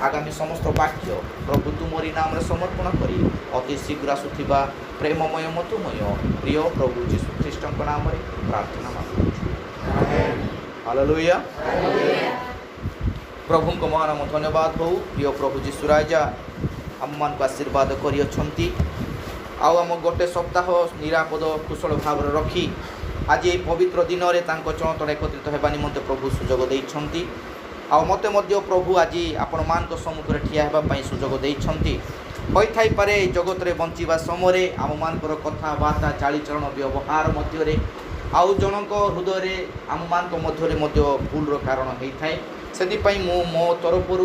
आगामी समस्त वाक्य प्रभु तुमरी नाम समर्पण करी अति शीघ्र आसुथिबा प्रेममय मतुमय प्रिय प्रभु जीशु ख्रीष्ट नाम प्रार्थना मांगुछु। हालेलुया। प्रभु को महानाम धन्यवाद हो। प्रिय प्रभु जीशु राजा आम मान आशीर्वाद करियछंती आम गोटे सप्ताह निरापद कुशल भाव रखी आज ये पवित्र दिन में चरण तले एकत्रित होगा निमंते प्रभु सुजोग देइछंती। आ मते मध्य प्रभु आज आपण मान सम्मुखें ठिया होगापी सुजोग देइछंती। होई थाई पारे जगत रे बंचिबा समय आम मानकर कथबार्ता चालीचरण व्यवहार मध्य आउ जनक हृदय आम मान मध्य भूल कारण होता है। से मो तरफर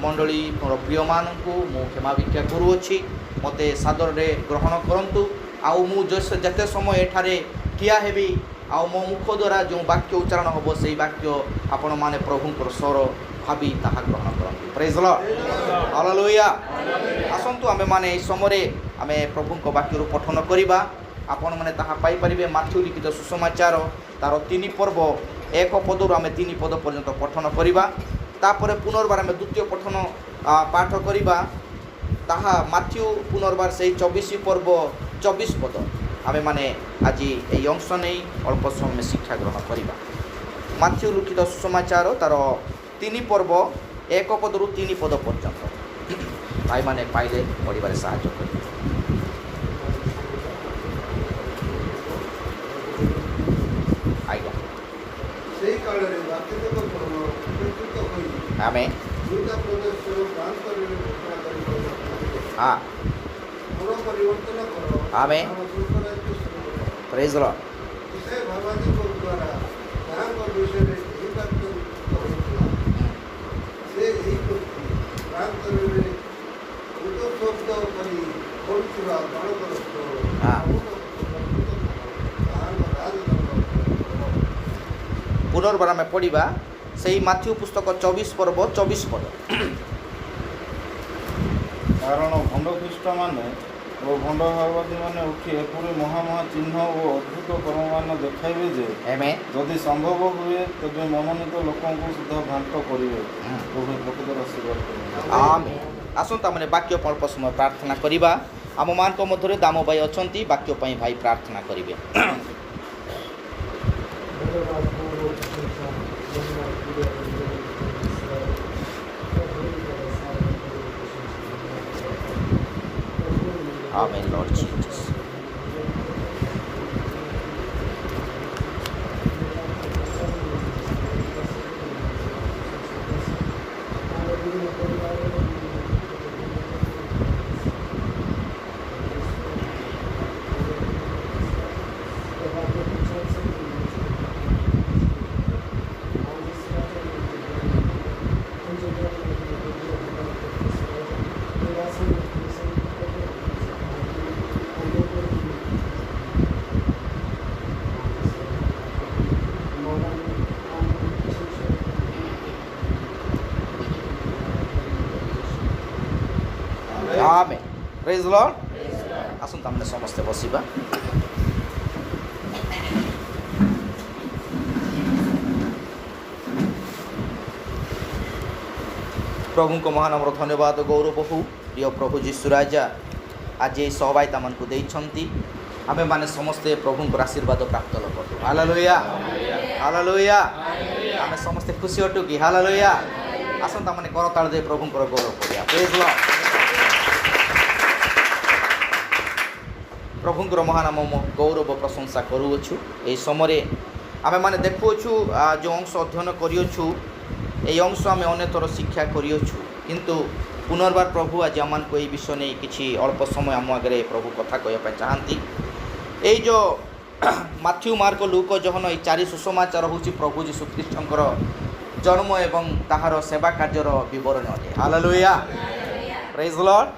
मंडली मोर प्रिय मानक मु क्षमा भिक्षा करुँची मते सादर रे ग्रहण करंतु। आउ मु जते समय एठारे ठिया हेबी आउ मो मुख द्वारा जो वाक्य उच्चारण हम से वाक्य आपण माने प्रभुंकर स्वर भावी ताहा ग्रहण करंतु। Praise the Lord. हालेलुया। आसंतु आमे माने ए समय आमे प्रभुंक वाक्य पठन करिबा। आपण माने ताहा पाई परिबे माथ्यू लिखित सुसमाचार तार 3 पर्व 1 पदरु आमे 3 पद पर्यंत पठन करिबा। तापर पुनर्बार आमे द्वितीय पठन पाठ करिबा। ताहा माथ्यू पुनर्बार से 24 पर्व 24 पद आमे माने आज ए अंश नहीं अल्प समय शिक्षा ग्रहण करिबा। माथ्यू लिखित सुसमाचार तार 3 पर्व 1 पदरु 3 पद पर्यंत भाई माने पाइले पढ़िबारे साहाय्य करिबा। आमें हाँ आमें प्रेज द लॉर्ड। पुनर्बार में पढ़ा से माथ्यू पुस्तक 24 पर्व 24 पद। कारण भंड ख्रीष्ट माने और भंड भाववादी माने उठी एपरी महामहा चिन्ह और अद्भुत कर्म मान देखाइबे जे जदि संभव हुए तबे मनोनीत लोकों को सुधा भ्रांत करिवे। प्रभु प्रकृत आशीर्वाद करिवे। आमेन। आसंता माने वाक्य अल्प समय प्रार्थना करिबा। आम मान को मध्य दाम भाई अछंती वाक्य पई भाई प्रार्थना करिवे। Amen, Lord Jesus. Amen. Praise the Lord. आसंत हमने समस्ते बसिबा। प्रभु को महानाम धन्यवाद गौरव हो। प्रिय प्रभु जीशु राजा आज ये सहभागिता मन को देइछंती आमे माने समस्ते प्रभु को आशीर्वाद प्राप्त लोक। Hallelujah hallelujah. आमे समस्ते खुशी हटू कि हालेलुया। आसंता माने करताल दे प्रभु को गौरव करिया। Praise the Lord. प्रभुंर महानाम गौरव प्रशंसा करुछु। ए समय आमे माने देखुछु जो अंश अध्ययन करियछु ए अंश आमे अनेक थर शिक्षा करियछु किंतु पुनर्बार प्रभु आज आम को विषय नहीं किसी अल्प समय आम आगे प्रभु कथा कहना चाहती। ये जो माथ्यू मार्क लूक जहन ये 4 सुसमाचार हूँ प्रभु जीशु ख्रीष्टर जन्म एवं ताहार सेवा कार्यर विवरण अटे। हालेलुया। Praise the Lord.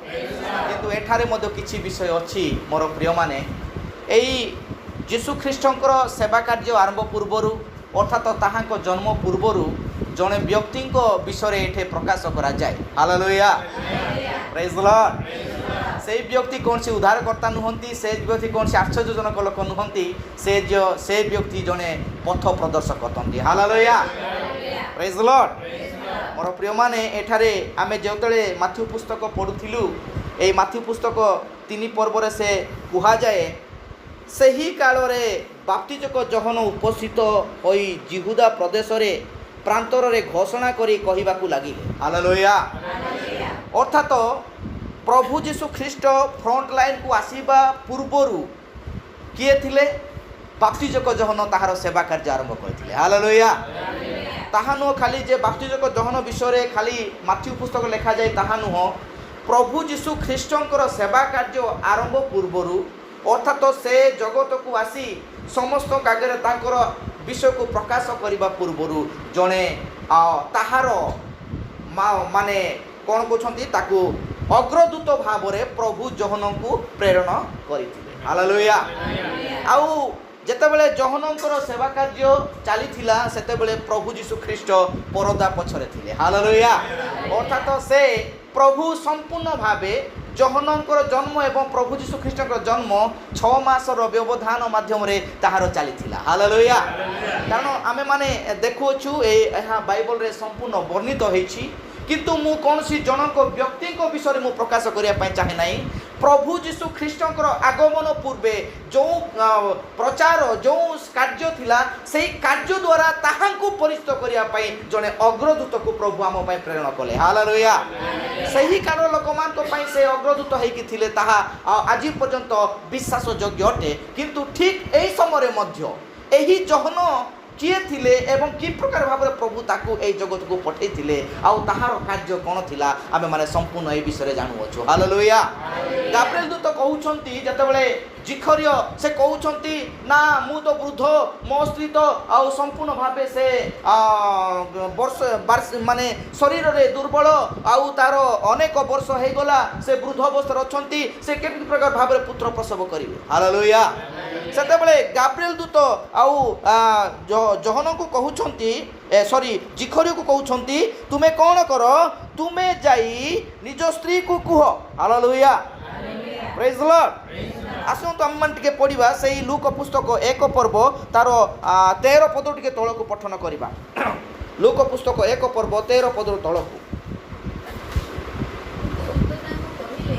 किंतु एठारे मध्य किछि विषय अछि मोर प्रिय माने एई जीशु ख्रीष्टंकर सेवा कार्य आरंभ पूर्वरु अर्थात ताहांको जन्म पूर्वरु जने व्यक्ति विषय एठे प्रकाश करा जाए। हालेलुया। Praise the Lord. से व्यक्ति कौन सी उद्धारकर्ता नुहंती, से व्यक्ति कौन सी आश्चर्यजनक लोक नुहंती, से व्यक्ति जने पथ प्रदर्शक अटंती। हालेलुया। Praise the Lord. मोर प्रिय माने एठारे आमे जेतले माथ्यू पुस्तक पढ़ुथिलु ए माथ्यू पुस्तक 3 पर्व से कुहा जाए सही काल रे बाप्तिजक जहन उपस्थित होई जिहुदा प्रदेश रे प्रांतर रे घोषणा करी कहिबाकू लागिले हालेलुया अर्थात प्रभु जीशु ख्रीष्ट फ्रंट लाइन को आसीबा पूर्वरु किए थिले बाप्तिजक जहन ताहार सेवा कार्य आरंभ करथिले हालेलुया ताहा नुह खाली जे बाप्तिजक जहन विषय रे खाली माथ्यू पुस्तक लिखा जाए ताहा नुह प्रभु जीशु ख्रीष्टंकर सेवा कार्य आरंभ पूर्वरु अर्थात से जगत को आसी समस्त आगे तांकर विषय को प्रकाश करने पूर्वरु जड़े ताहार माने कौन कहते ताकू अग्रदूत भाव रे प्रभु जहन को प्रेरण करथिले हालेलुया आउ जेतेबेले जहनंकर सेवा कार्य चलीथिला सेतेबेले प्रभु जीशु ख्रीष्ट परदा पछरे थिले हालेलुया अर्थात से प्रभु संपूर्ण भावे जहनंकर जन्म एवं प्रभु जीशु ख्रीष्टकर जन्म 6 मासर व्यवधान माध्यम रे ताहार चलीथिला हालेलुया कारण आमे माने देखुछु एहा बाइबल रे संपूर्ण वर्णित होईछि किंतु मु कोनसी जनक व्यक्ति को विषय मु प्रकाश करिया पय चाहे नाही प्रभु जीशु ख्रीष्टकर आगमन पूर्वे जो प्रचार जो कार्य थिला सेही कार्य द्वारा ताहांकु परिचित करिया पय जने अग्रदूत को प्रभु आम पय प्रेरण कले हालेलुया सेही काल लोकमान को पय से अग्रदूत हेकि थिले ताहा आज पर्यंत विश्वास योग्य अटे किंतु ठीक एही समय मध्य एही जहन किए थिले एवं कि प्रकार भाव प्रभु ताकू ए जगत को पठे थिले आउ ताहार कार्य कोन थिला आमे माने संपूर्ण ए विषय जानु अछु हालेलुया गाब्रिएल दूत कहउछंती जतबेले जिखरियो से कहउछंती ना मु तो वृद्ध मो स्त्री तो आउ संपूर्ण भावे से वर्ष माने शरीर रे दुर्बल आउ तार अनेक वर्ष हे गला से वृद्ध अवस्था अछंती से केति प्रकार भाव पुत्र प्रसव करिवे हालेलुया सेतेबेले गाब्रिएल दूत आउ जहन को कहउछंती सॉरी जिखरियो को कहउछंती तुमे कोन करो तुमे जाई निज स्त्री को कुह हालेलुया प्रेज द लॉर्ड आसो तो हम टिके पढ़िबा सेही लूक पुस्तक 1 पर्व तार 13 पद टिके तळ को पठन करिबा लूक पुस्तक 1 पर्व 13 पद तळ को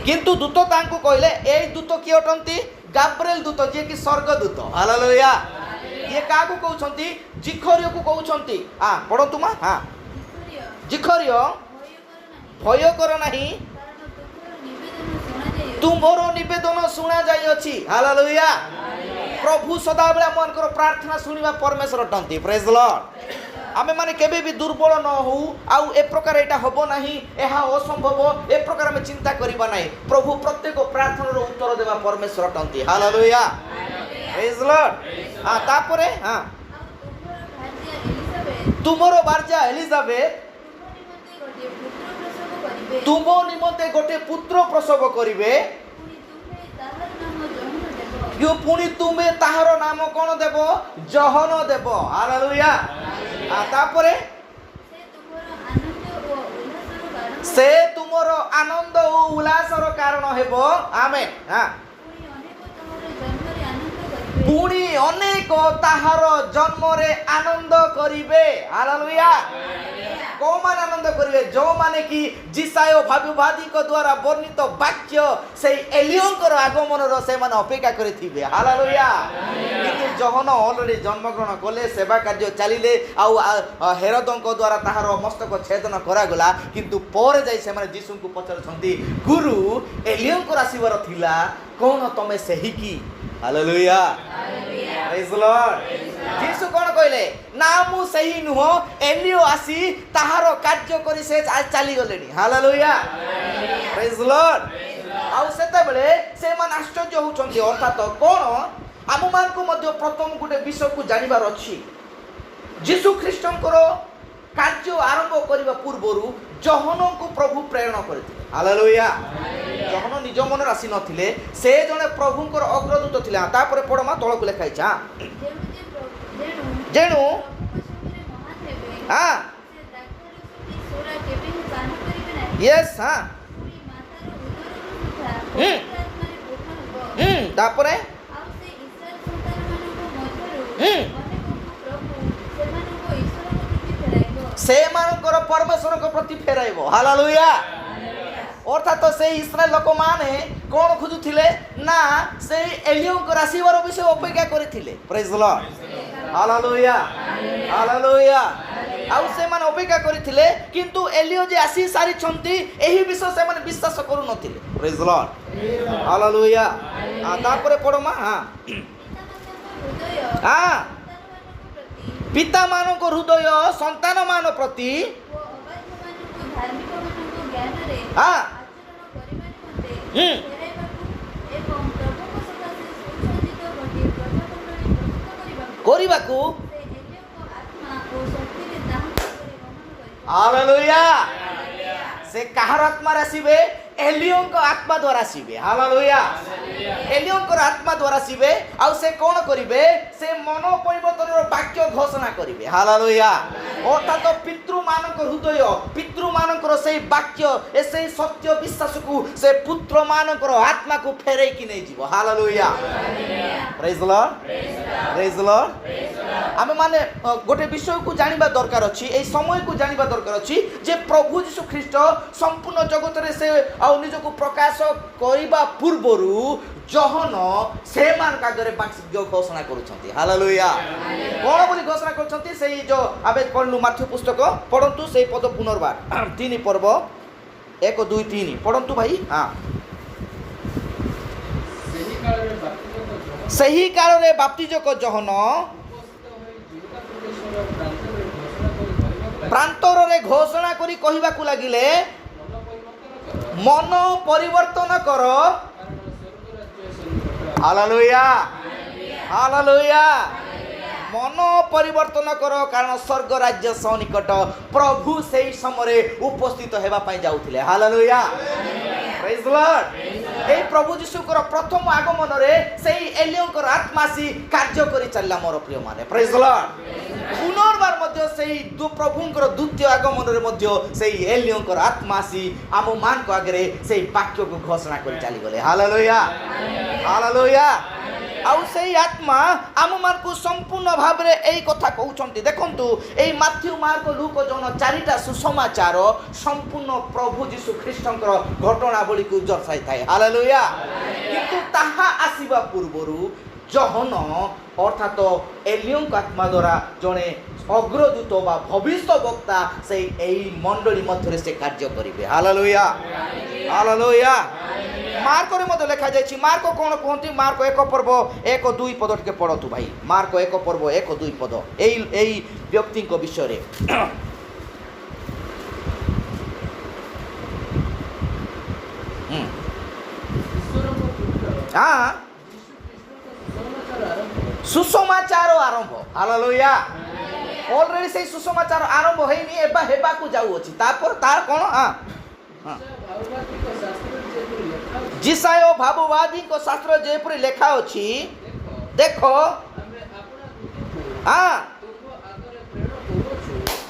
किंतु दूत तांको कहले ए दूत की अटंती गाब्रिएल दूत जे कि स्वर्गदूत हालेलुया ये का को कहउछंती जिखरियो को कहउछंती हां पढंतु मा हां जिखरियो भय कर नाही तुमरो निवेदन सुना जाई अछि हालेलुया प्रभु सदाबेला मनकर प्रार्थना सुनिबा परमेश्वर अटंती प्रेज द लॉर्ड आमे माने केबे भी दुर्बल न हो आउ ए प्रकार एटा होबो नाही एहा असंभव ए प्रकार में चिंता करिबा नाही प्रभु प्रत्येक प्रार्थना रो उत्तर देबा परमेश्वर अटंती हालेलुया प्रेज द लॉर्ड तापरे हां तुमरो बारजा एलिजाबेथ तुमो निमंते गोटे पुत्र प्रसव करिवे यो पुनी तुमे ताहार नाम कोन देबो जहन देबो हालेलुया तापरे से तुमरो आनंद ओ उल्लासर कारण हेबो आमेन हां पुनी अनेक ताहार जन्म रे आनंद करिवे हालेलुया कौन आनंद करिवे जो माने कि जिसायो भाविवादी को द्वारा वर्णित वाक्य से एलियंकर आगमन रो से माने अपेक्षा करिथिबे हालेलुया किंतु जहन ऑलरेडी जन्म ग्रहण कले सेवा कार्य चलिले आउ हेरोदंक द्वारा ताहार मस्तक छेदन करा गला किंतु पर जाई से माने यीशु को पचरछंती गुरु एलियंकर आसीवर थिला कोन तमे सही की हालेलुया प्रेज द लॉर्ड यीशु कोन कहले ना मु सही नुह एलियो आसी ताहार कार्य करी से चली गलेनी हालेलुया प्रेज द लॉर्ड आउ सेते बेले से मान आश्चर्य होचंती अर्थात कोन आम मान को मध्य प्रथम गुटे विषय को जानिबार अछि यीशु ख्रीष्टंकर कार्य आरंभ करबा पूर्वरु जहन को प्रभु प्रेरणा करथिले हालेलुया जहन निज मन राशि नथिले से जने प्रभुंकर अग्रदूत थिला तापरे पढमा तळ को लेखाइ छा जेनु हां यस हां तापरे ସେମାନଙ୍କର ପରମେଶ୍ୱରଙ୍କ ପ୍ରତି ଫେରାଇବ। ହାଲେଲୁୟା। ଅର୍ଥାତ ସେଇ ଇସ୍ରାଏଲ ଲୋକମାନେ କ'ଣ ଖୋଜୁଥିଲେ ନା ସେଇ ଏଲିଓଙ୍କର ଆସିବାର ବିଷୟ ଅପେକ୍ଷା କରିଥିଲେ। ପ୍ରେଜ୍ ଦ ଲର୍ଡ। Hallelujah hallelujah. ଆଉ ସେମାନେ ଅପେକ୍ଷା କରିଥିଲେ, କିନ୍ତୁ ଏଲିଓ ଯେ ଆସି ସାରିଛନ୍ତି ଏହି ବିଷୟ ସେମାନେ ବିଶ୍ୱାସ କରୁନଥିଲେ। ପ୍ରେଜ୍ ଦ ଲର୍ଡ। ହାଲେଲୁୟା। ତାପରେ ପଢ଼ମା। ପିତାମାନଙ୍କ ହୃଦୟ ସନ୍ତାନମାନ ପ୍ରତି କରିବାକୁ। ହାଲେଲୁୟା। ସେ କାହାର ଆତ୍ମାରେ ଆସିବେ? ଏଲିଓଙ୍କ ଆତ୍ମା ଦ୍ୱାରା ଆସିବେ। ହାଲେଲୁୟା। ଏଲିଓଙ୍କର ଆତ୍ମା ଦ୍ୱାରା ଆସିବେ। ଆଉ ସେ କ'ଣ କରିବେ? ସେ ମନ ପରିବର୍ତ୍ତନର ବାକ୍ୟ ଘୋଷଣା କରିବେ। ହାଲେଲୁୟା। ଅର୍ଥାତ ପିତୃମାନଙ୍କ ହୃଦୟ, ପିତୃମାନଙ୍କର ସେଇ ବାକ୍ୟ, ସେଇ ସତ୍ୟ ବିଶ୍ୱାସକୁ ସେ ପୁତ୍ରମାନଙ୍କର ଆତ୍ମାକୁ ଫେରେଇକି ନେଇଯିବ। ହାଲେଲୁୟା। ପ୍ରେଜ୍ ଦ ଲର୍ଡ। ପ୍ରେଜ୍ ଦ ଲର୍ଡ। ଆମେ ମାନେ ଗୋଟେ ବିଷୟକୁ ଜାଣିବା ଦରକାର ଅଛି, এই সময়କୁ ଜାଣିବା ଦରକାର ଅଛି ଯେ ପ୍ରଭୁ ଯୀଶୁ ଖ୍ରୀଷ୍ଟ ସମ୍ପୂର୍ଣ୍ଣ ଜଗତରେ ସେ ଆଉ ନିଜକୁ ପ୍ରକାଶ କରିବା ପୂର୍ବରୁ ଜହନ ସେମାନଙ୍କ ଆଗରେ ବାକ୍ୟ ଘୋଷଣା କରୁଛନ୍ତି। ହାଲେଲୁୟା। କ'ଣ ବୋଲି ଘୋଷଣା କରୁଛନ୍ତି? ସେଇ ଯୋଉ ଆମେ ପଢ଼ିଲୁ ମାଥ୍ୟୁ ପୁସ୍ତକ, ପଢ଼ନ୍ତୁ ସେଇ ପଦ ପୁନର୍ବାର 3 ପର୍ବ 1, 2, 3 ପଢ଼ନ୍ତୁ ଭାଇ। ସେହି କାଳରେ ବାପ୍ତିଜକ ଜହନ ପ୍ରାନ୍ତରରେ ଘୋଷଣା କରି କହିବାକୁ ଲାଗିଲେ, ମନ ପରିବର୍ତ୍ତନ କର। Hallelujah hallelujah. ମନ ପରିବର୍ତ୍ତନ କର, କାରଣ ସ୍ୱର୍ଗ ରାଜ୍ୟ ସନ୍ନିକଟ। ପ୍ରଭୁ ସେହି ସମୟରେ ଉପସ୍ଥିତ ହେବା ପାଇଁ ଯାଉଥିଲେ। ହାଲେଲୁୟା। ପ୍ରେଜ୍ ଦ ଲର୍ଡ। এই প্রভু যীশুଙ୍କର ପ୍ରଥମ ଆଗମନରେ ସେଇ ଏଲିଓଙ୍କର ଆତ୍ମା ଆସି କାର୍ଯ୍ୟ କରି ଚାଲିଲା। ମୋର ପ୍ରିୟମାନେ, ପ୍ରେଜ୍ ଦ ଲର୍ଡ। ପୁନର୍ବାର ମଧ୍ୟ ସେଇ ପ୍ରଭୁଙ୍କର ଦ୍ୱିତୀୟ ଆଗମନରେ ମଧ୍ୟ ସେଇ ଏଲିଓଙ୍କର ଆତ୍ମା ଆସି ଆମମାନଙ୍କ ଆଗରେ ସେଇ ବାକ୍ୟକୁ ଘୋଷଣା କରି ଚାଲିଗଲେ। Hallelujah hallelujah. ଆଉ ସେଇ ଆତ୍ମା ଆମମାନଙ୍କୁ ସମ୍ପୂର୍ଣ୍ଣ ଭାବରେ ଏଇ କଥା କହୁଛନ୍ତି। ଦେଖନ୍ତୁ, ଏଇ ମାଥ୍ୟୁ, ମାର୍କ, ଲୁକ, ଜହନ 4ଟା ସୁସମାଚାର ସମ୍ପୂର୍ଣ୍ଣ ପ୍ରଭୁ ଯୀଶୁ ଖ୍ରୀଷ୍ଟଙ୍କର ଘଟଣାବଳୀକୁ ଦର୍ଶାଇଥାଏ। ହାଲେଲୁୟା। କିନ୍ତୁ ତାହା ଆସିବା ପୂର୍ବରୁ ଜହନ ଅର୍ଥାତ ଏଲିଓଙ୍କ ଆତ୍ମା ଦ୍ୱାରା ଜଣେ ଅଗ୍ରଦୂତ ବା ଭବିଷ୍ୟ ବକ୍ତା ସେଇ ଏହି ମଣ୍ଡଳୀ ମଧ୍ୟରେ ସେ କାର୍ଯ୍ୟ କରିବେ। Hallelujah hallelujah. ମାର୍କରେ ମଧ୍ୟ ଲେଖାଯାଇଛି। ମାର୍କ କ'ଣ କୁହନ୍ତି? ମାର୍କ 1 ପର୍ବ 1, 2 ପଦ ଟିକେ ପଢ଼ନ୍ତୁ ଭାଇ। ମାର୍କ 1 ପର୍ବ 1, 2 ପଦ ଏଇ ବ୍ୟକ୍ତିଙ୍କ ବିଷୟରେ। ସୁସମାଚାର ଆରମ୍ଭ। ହାଲେଲୁୟା। ଅଲରେଡି ସେଇ ସୁସମାଚାର ଆରମ୍ଭ ହେଇନି, ଏବେ ହେବାକୁ ଯାଉଅଛି। ତାପରେ ତାର କ'ଣ? ଜିସାୟ ଭାବବାଦୀଙ୍କ ଶାସ୍ତ୍ର ଯେପରି ଲେଖା ଅଛି, ଦେଖ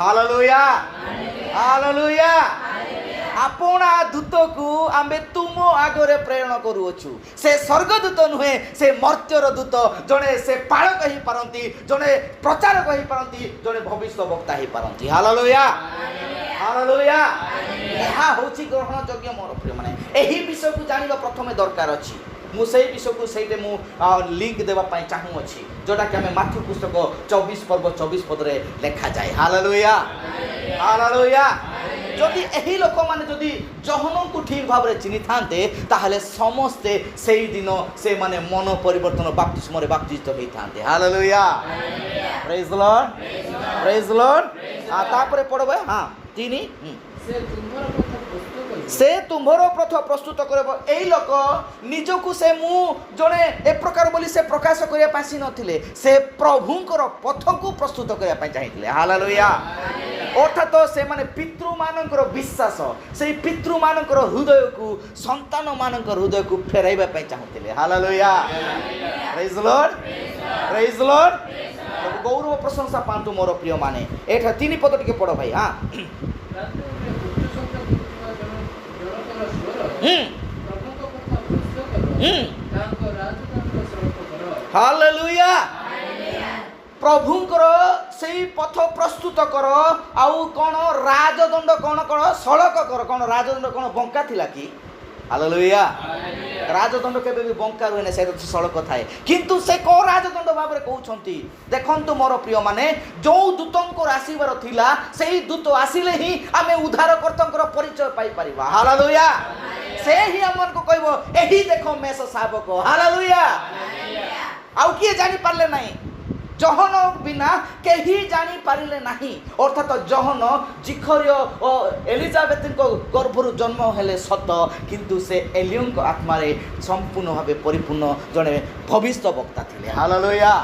ହାଲେଲୁୟା ହାଲେଲୁୟା। ଆପଣା ଦୂତକୁ ଆମେ ତୁମ ଆଗରେ ପ୍ରେରଣ କରୁଅଛୁ। ସେ ସ୍ୱର୍ଗଦୂତ ନୁହେଁ, ସେ ମର୍ତ୍ତ୍ୟର ଦୂତ। ଜଣେ ସେ ପାଳକ ହେଇପାରନ୍ତି, ଜଣେ ପ୍ରଚାରକ ହେଇପାରନ୍ତି, ଜଣେ ଭବିଷ୍ୟ ବକ୍ତା ହେଇପାରନ୍ତି। Hallelujah hallelujah. ଏହା ହେଉଛି ଗ୍ରହଣଯୋଗ୍ୟ। ମୋର ପ୍ରିୟମାନେ, ଏହି ବିଷୟକୁ ଜାଣିବା ପ୍ରଥମେ ଦରକାର ଅଛି। ମୁଁ ସେଇ ବିଷୟକୁ ସେଇଠି ମୁଁ ଲିଙ୍କ ଦେବା ପାଇଁ ଚାହୁଁଅଛି, ଯେଉଁଟାକି ଆମେ ମାଥ୍ୟୁ ପୁସ୍ତକ 24 ପର୍ବ 24 ପଦରେ ଲେଖାଯାଏ। Hallelujah hallelujah. ଯଦି ଏହି ଲୋକମାନେ ଯଦି ଜହନଙ୍କୁ ଠିକ୍ ଭାବରେ ଚିହ୍ନିଥାନ୍ତେ, ତାହେଲେ ସମସ୍ତେ ସେଇଦିନ ସେମାନେ ମନ ପରିବର୍ତ୍ତନ ବାପ୍ତିସ୍ମରେ ବାପ୍ତିସ୍ତ ହୋଇଥାନ୍ତେ। ହାଲେଲୁୟା ପ୍ରେଜ୍ ଦ ଲର୍ଡ ପ୍ରେଜ୍ ଦ ଲର୍ଡ। ତାପରେ ପଢ଼ବେ 3 ସେ ତୁମ୍ଭର ପଥ ପ୍ରସ୍ତୁତ କରିବ। ଏଇ ଲୋକ ନିଜକୁ ସେ ମୁଁ ଜଣେ ଏ ପ୍ରକାର ବୋଲି ସେ ପ୍ରକାଶ କରିବା ପାଇଁ ଆସିନଥିଲେ, ସେ ପ୍ରଭୁଙ୍କର ପଥକୁ ପ୍ରସ୍ତୁତ କରିବା ପାଇଁ ଚାହିଁଥିଲେ। ହାଲେଲୁୟା। ଅର୍ଥାତ ସେମାନେ ପିତୃମାନଙ୍କର ବିଶ୍ୱାସ, ସେଇ ପିତୃମାନଙ୍କର ହୃଦୟକୁ ସନ୍ତାନମାନଙ୍କର ହୃଦୟକୁ ଫେରାଇବା ପାଇଁ ଚାହୁଁଥିଲେ। ହାଲେଲୁୟା ପ୍ରେଜ୍ ଦ ଲର୍ଡ ପ୍ରେଜ୍ ଦ ଲର୍ଡ। ଗୌରବ ପ୍ରଶଂସା ପାଆନ୍ତୁ ମୋର ପ୍ରିୟମାନେ। ଏଠା 3 ପଦ ଟିକେ ପଢ଼ ଭାଇ। ହାଲେଲୁୟା। प्रभुंकर सेई पथ प्रस्तुत कर आउ कौन राजदंड कौन कौन सड़क कर कौन राजदंड कौन बंका थिला कि हालेलुया राजदंड केबे भी बंका रुहे ना से सड़क थाए किंतु से को राजदंड भाव में कहउछंती देखंतु मोर प्रिय माने जो दूतंकर आसीबार थिला सेई दूत आसिले ही आमे उद्धारकर्तांकर परिचय पाई परिबा हालेलुया से ही हमन को कहबो एही देखो मेष शावक हालेलुया आउ किए जानि पारले नाही जहन बिना केही जानी पारिले नाही अर्थात जहन जिखर्य और एलिजाबेथ को गर्भरु जन्म हेले सत किंतु से एलियन को आत्मा रे संपूर्ण भावे परिपूर्ण जने भविष्य वक्ता थिले hallelujah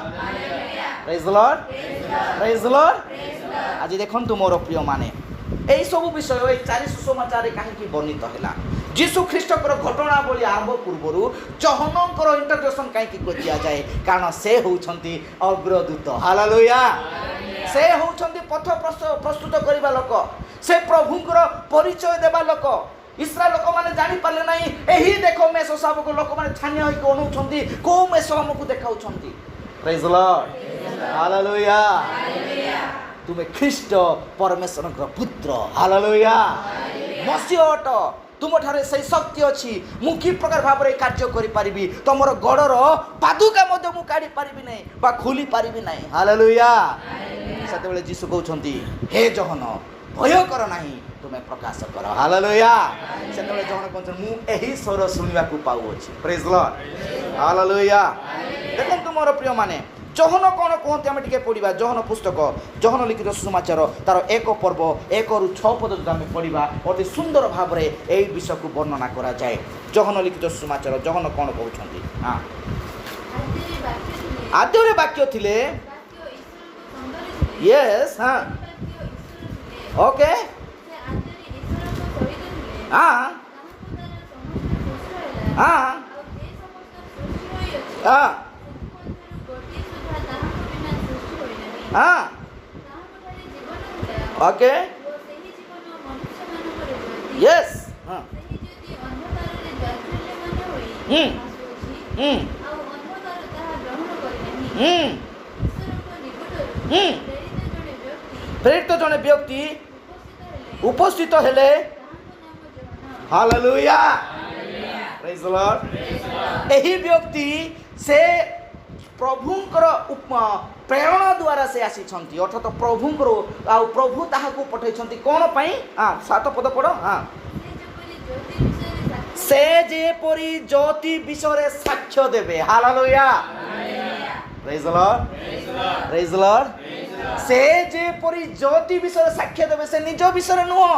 praise the Lord praise the Lord आज देखंतु मोर प्रिय माने এই सब विषय এই চারি সুসমাচারে কাহিকি বর্ণিত হেলা যীশু খ্রিস্টকৰ ঘটনাবলী আরম্ভ পূର୍ବରୁ জহনଙ୍କର ইন্ট্রোডকশন কাহিকি কৰি দিয়া যায় কারণ সে হউছন্তি অগ্রদূত হালেলুয়া সে হউছন্তি পথ প্রস্তুত করিবা লোক সে প্রভুଙ୍କର পরিচয় দেবা লোক ইসরায়েল লোক মানে জানি পারলে নাই এহি দেখো মেষ শাবক লোক মানে ছানিয়া হই অনুছন্তি কো মেষ हमकु দেখাউছন্তি প্রেজ দ লর্ড হালেলুয়া तुम्हें ख्रीष्ट परमेश्वर पुत्र हालेलुया मसीह अट तुम ठारे सही शक्ति अच्छी मु कि प्रकार भाव में कार्य करि पारिबी तमरो गड़र पादुका मध्य मु काढी पारिबी नै बा खोली पारिबी नै हालेलुया सेते बेले यीशु कहउछंती हे जहन भय कर नाही तुम्हें प्रकाश कर हालेलुया सेते बेले जहन कहउछन मु एही स्वर सुनिबा को पाउ अछि प्रेज द लॉर्ड हालेलुया देखन तुमरो प्रिय माने जहन कौन कहते आम टे पढ़ा जहन पुस्तक जहन लिखित सुसमाचार तार 1 पर्व 1 ରୁ 6 पद जो आम पढ़ा अति सुंदर भाव में यही विषय को वर्णना करा जाए जहन लिखित सुसमाचार जहन कौन कहते हाँ आद्य वाक्य थिले यस हाँ ओके हाँ हाँ हाँ हाँ ओके यस हाँ प्रेरित जने व्यक्ति उपस्थित हेले हालेलुया प्रेज द लॉर्ड एही व्यक्ति से प्रभुंकर प्रेरणा द्वारा से आसी अर्थात प्रभुंकर आ प्रभु ताहाकू पठैछंती कोन पई हां 7 पद पढ़ हां से जेपरि ज्योति विषय साक्ष्य देबे hallelujah praise the Lord praise the Lord से जेपरि ज्योति विषय साक्ष्य देबे से निज विषय नुह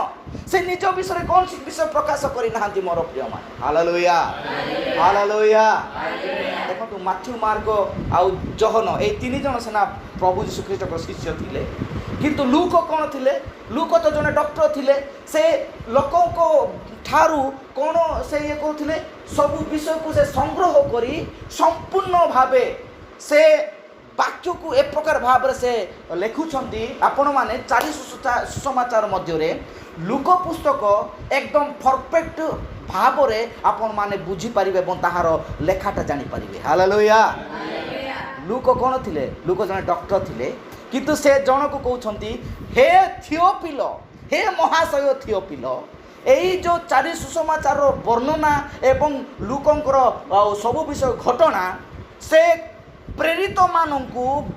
से निज विषय कौन विषय प्रकाश करि नाहंती मोर प्रिय मान हालेलुया हालेलुया देखो तू माथ्यू मार्क आउ जहन ए तीन जन सेना प्रभु यीशु ख्रीष्ट को शिष्य थिले किंतु लूक कौन थिले लूक तो जने डॉक्टर थिले से लोकों को ठारू कौन से ये कहथिले सब विषय को से संग्रह करी संपूर्ण भावे से वाक्य को एक प्रकार भाव से लिखुंट आपण मैंने 4 सुसमाचार मध्य लूक पुस्तक एकदम परफेक्ट भाव रे आपण माने बुझी पारिबे और ताहार लेखाटा जानी पारिबे हालेलुया लूक कौन थिले लूक जने डॉक्टर थिले किंतु से जन को कहउछंती हे थियोपिलो हे महाशय थियोपिलो एई जो 4 सुसमाचार वर्णना एवं लूकंकर सब विषय घटना से प्रेरित मानू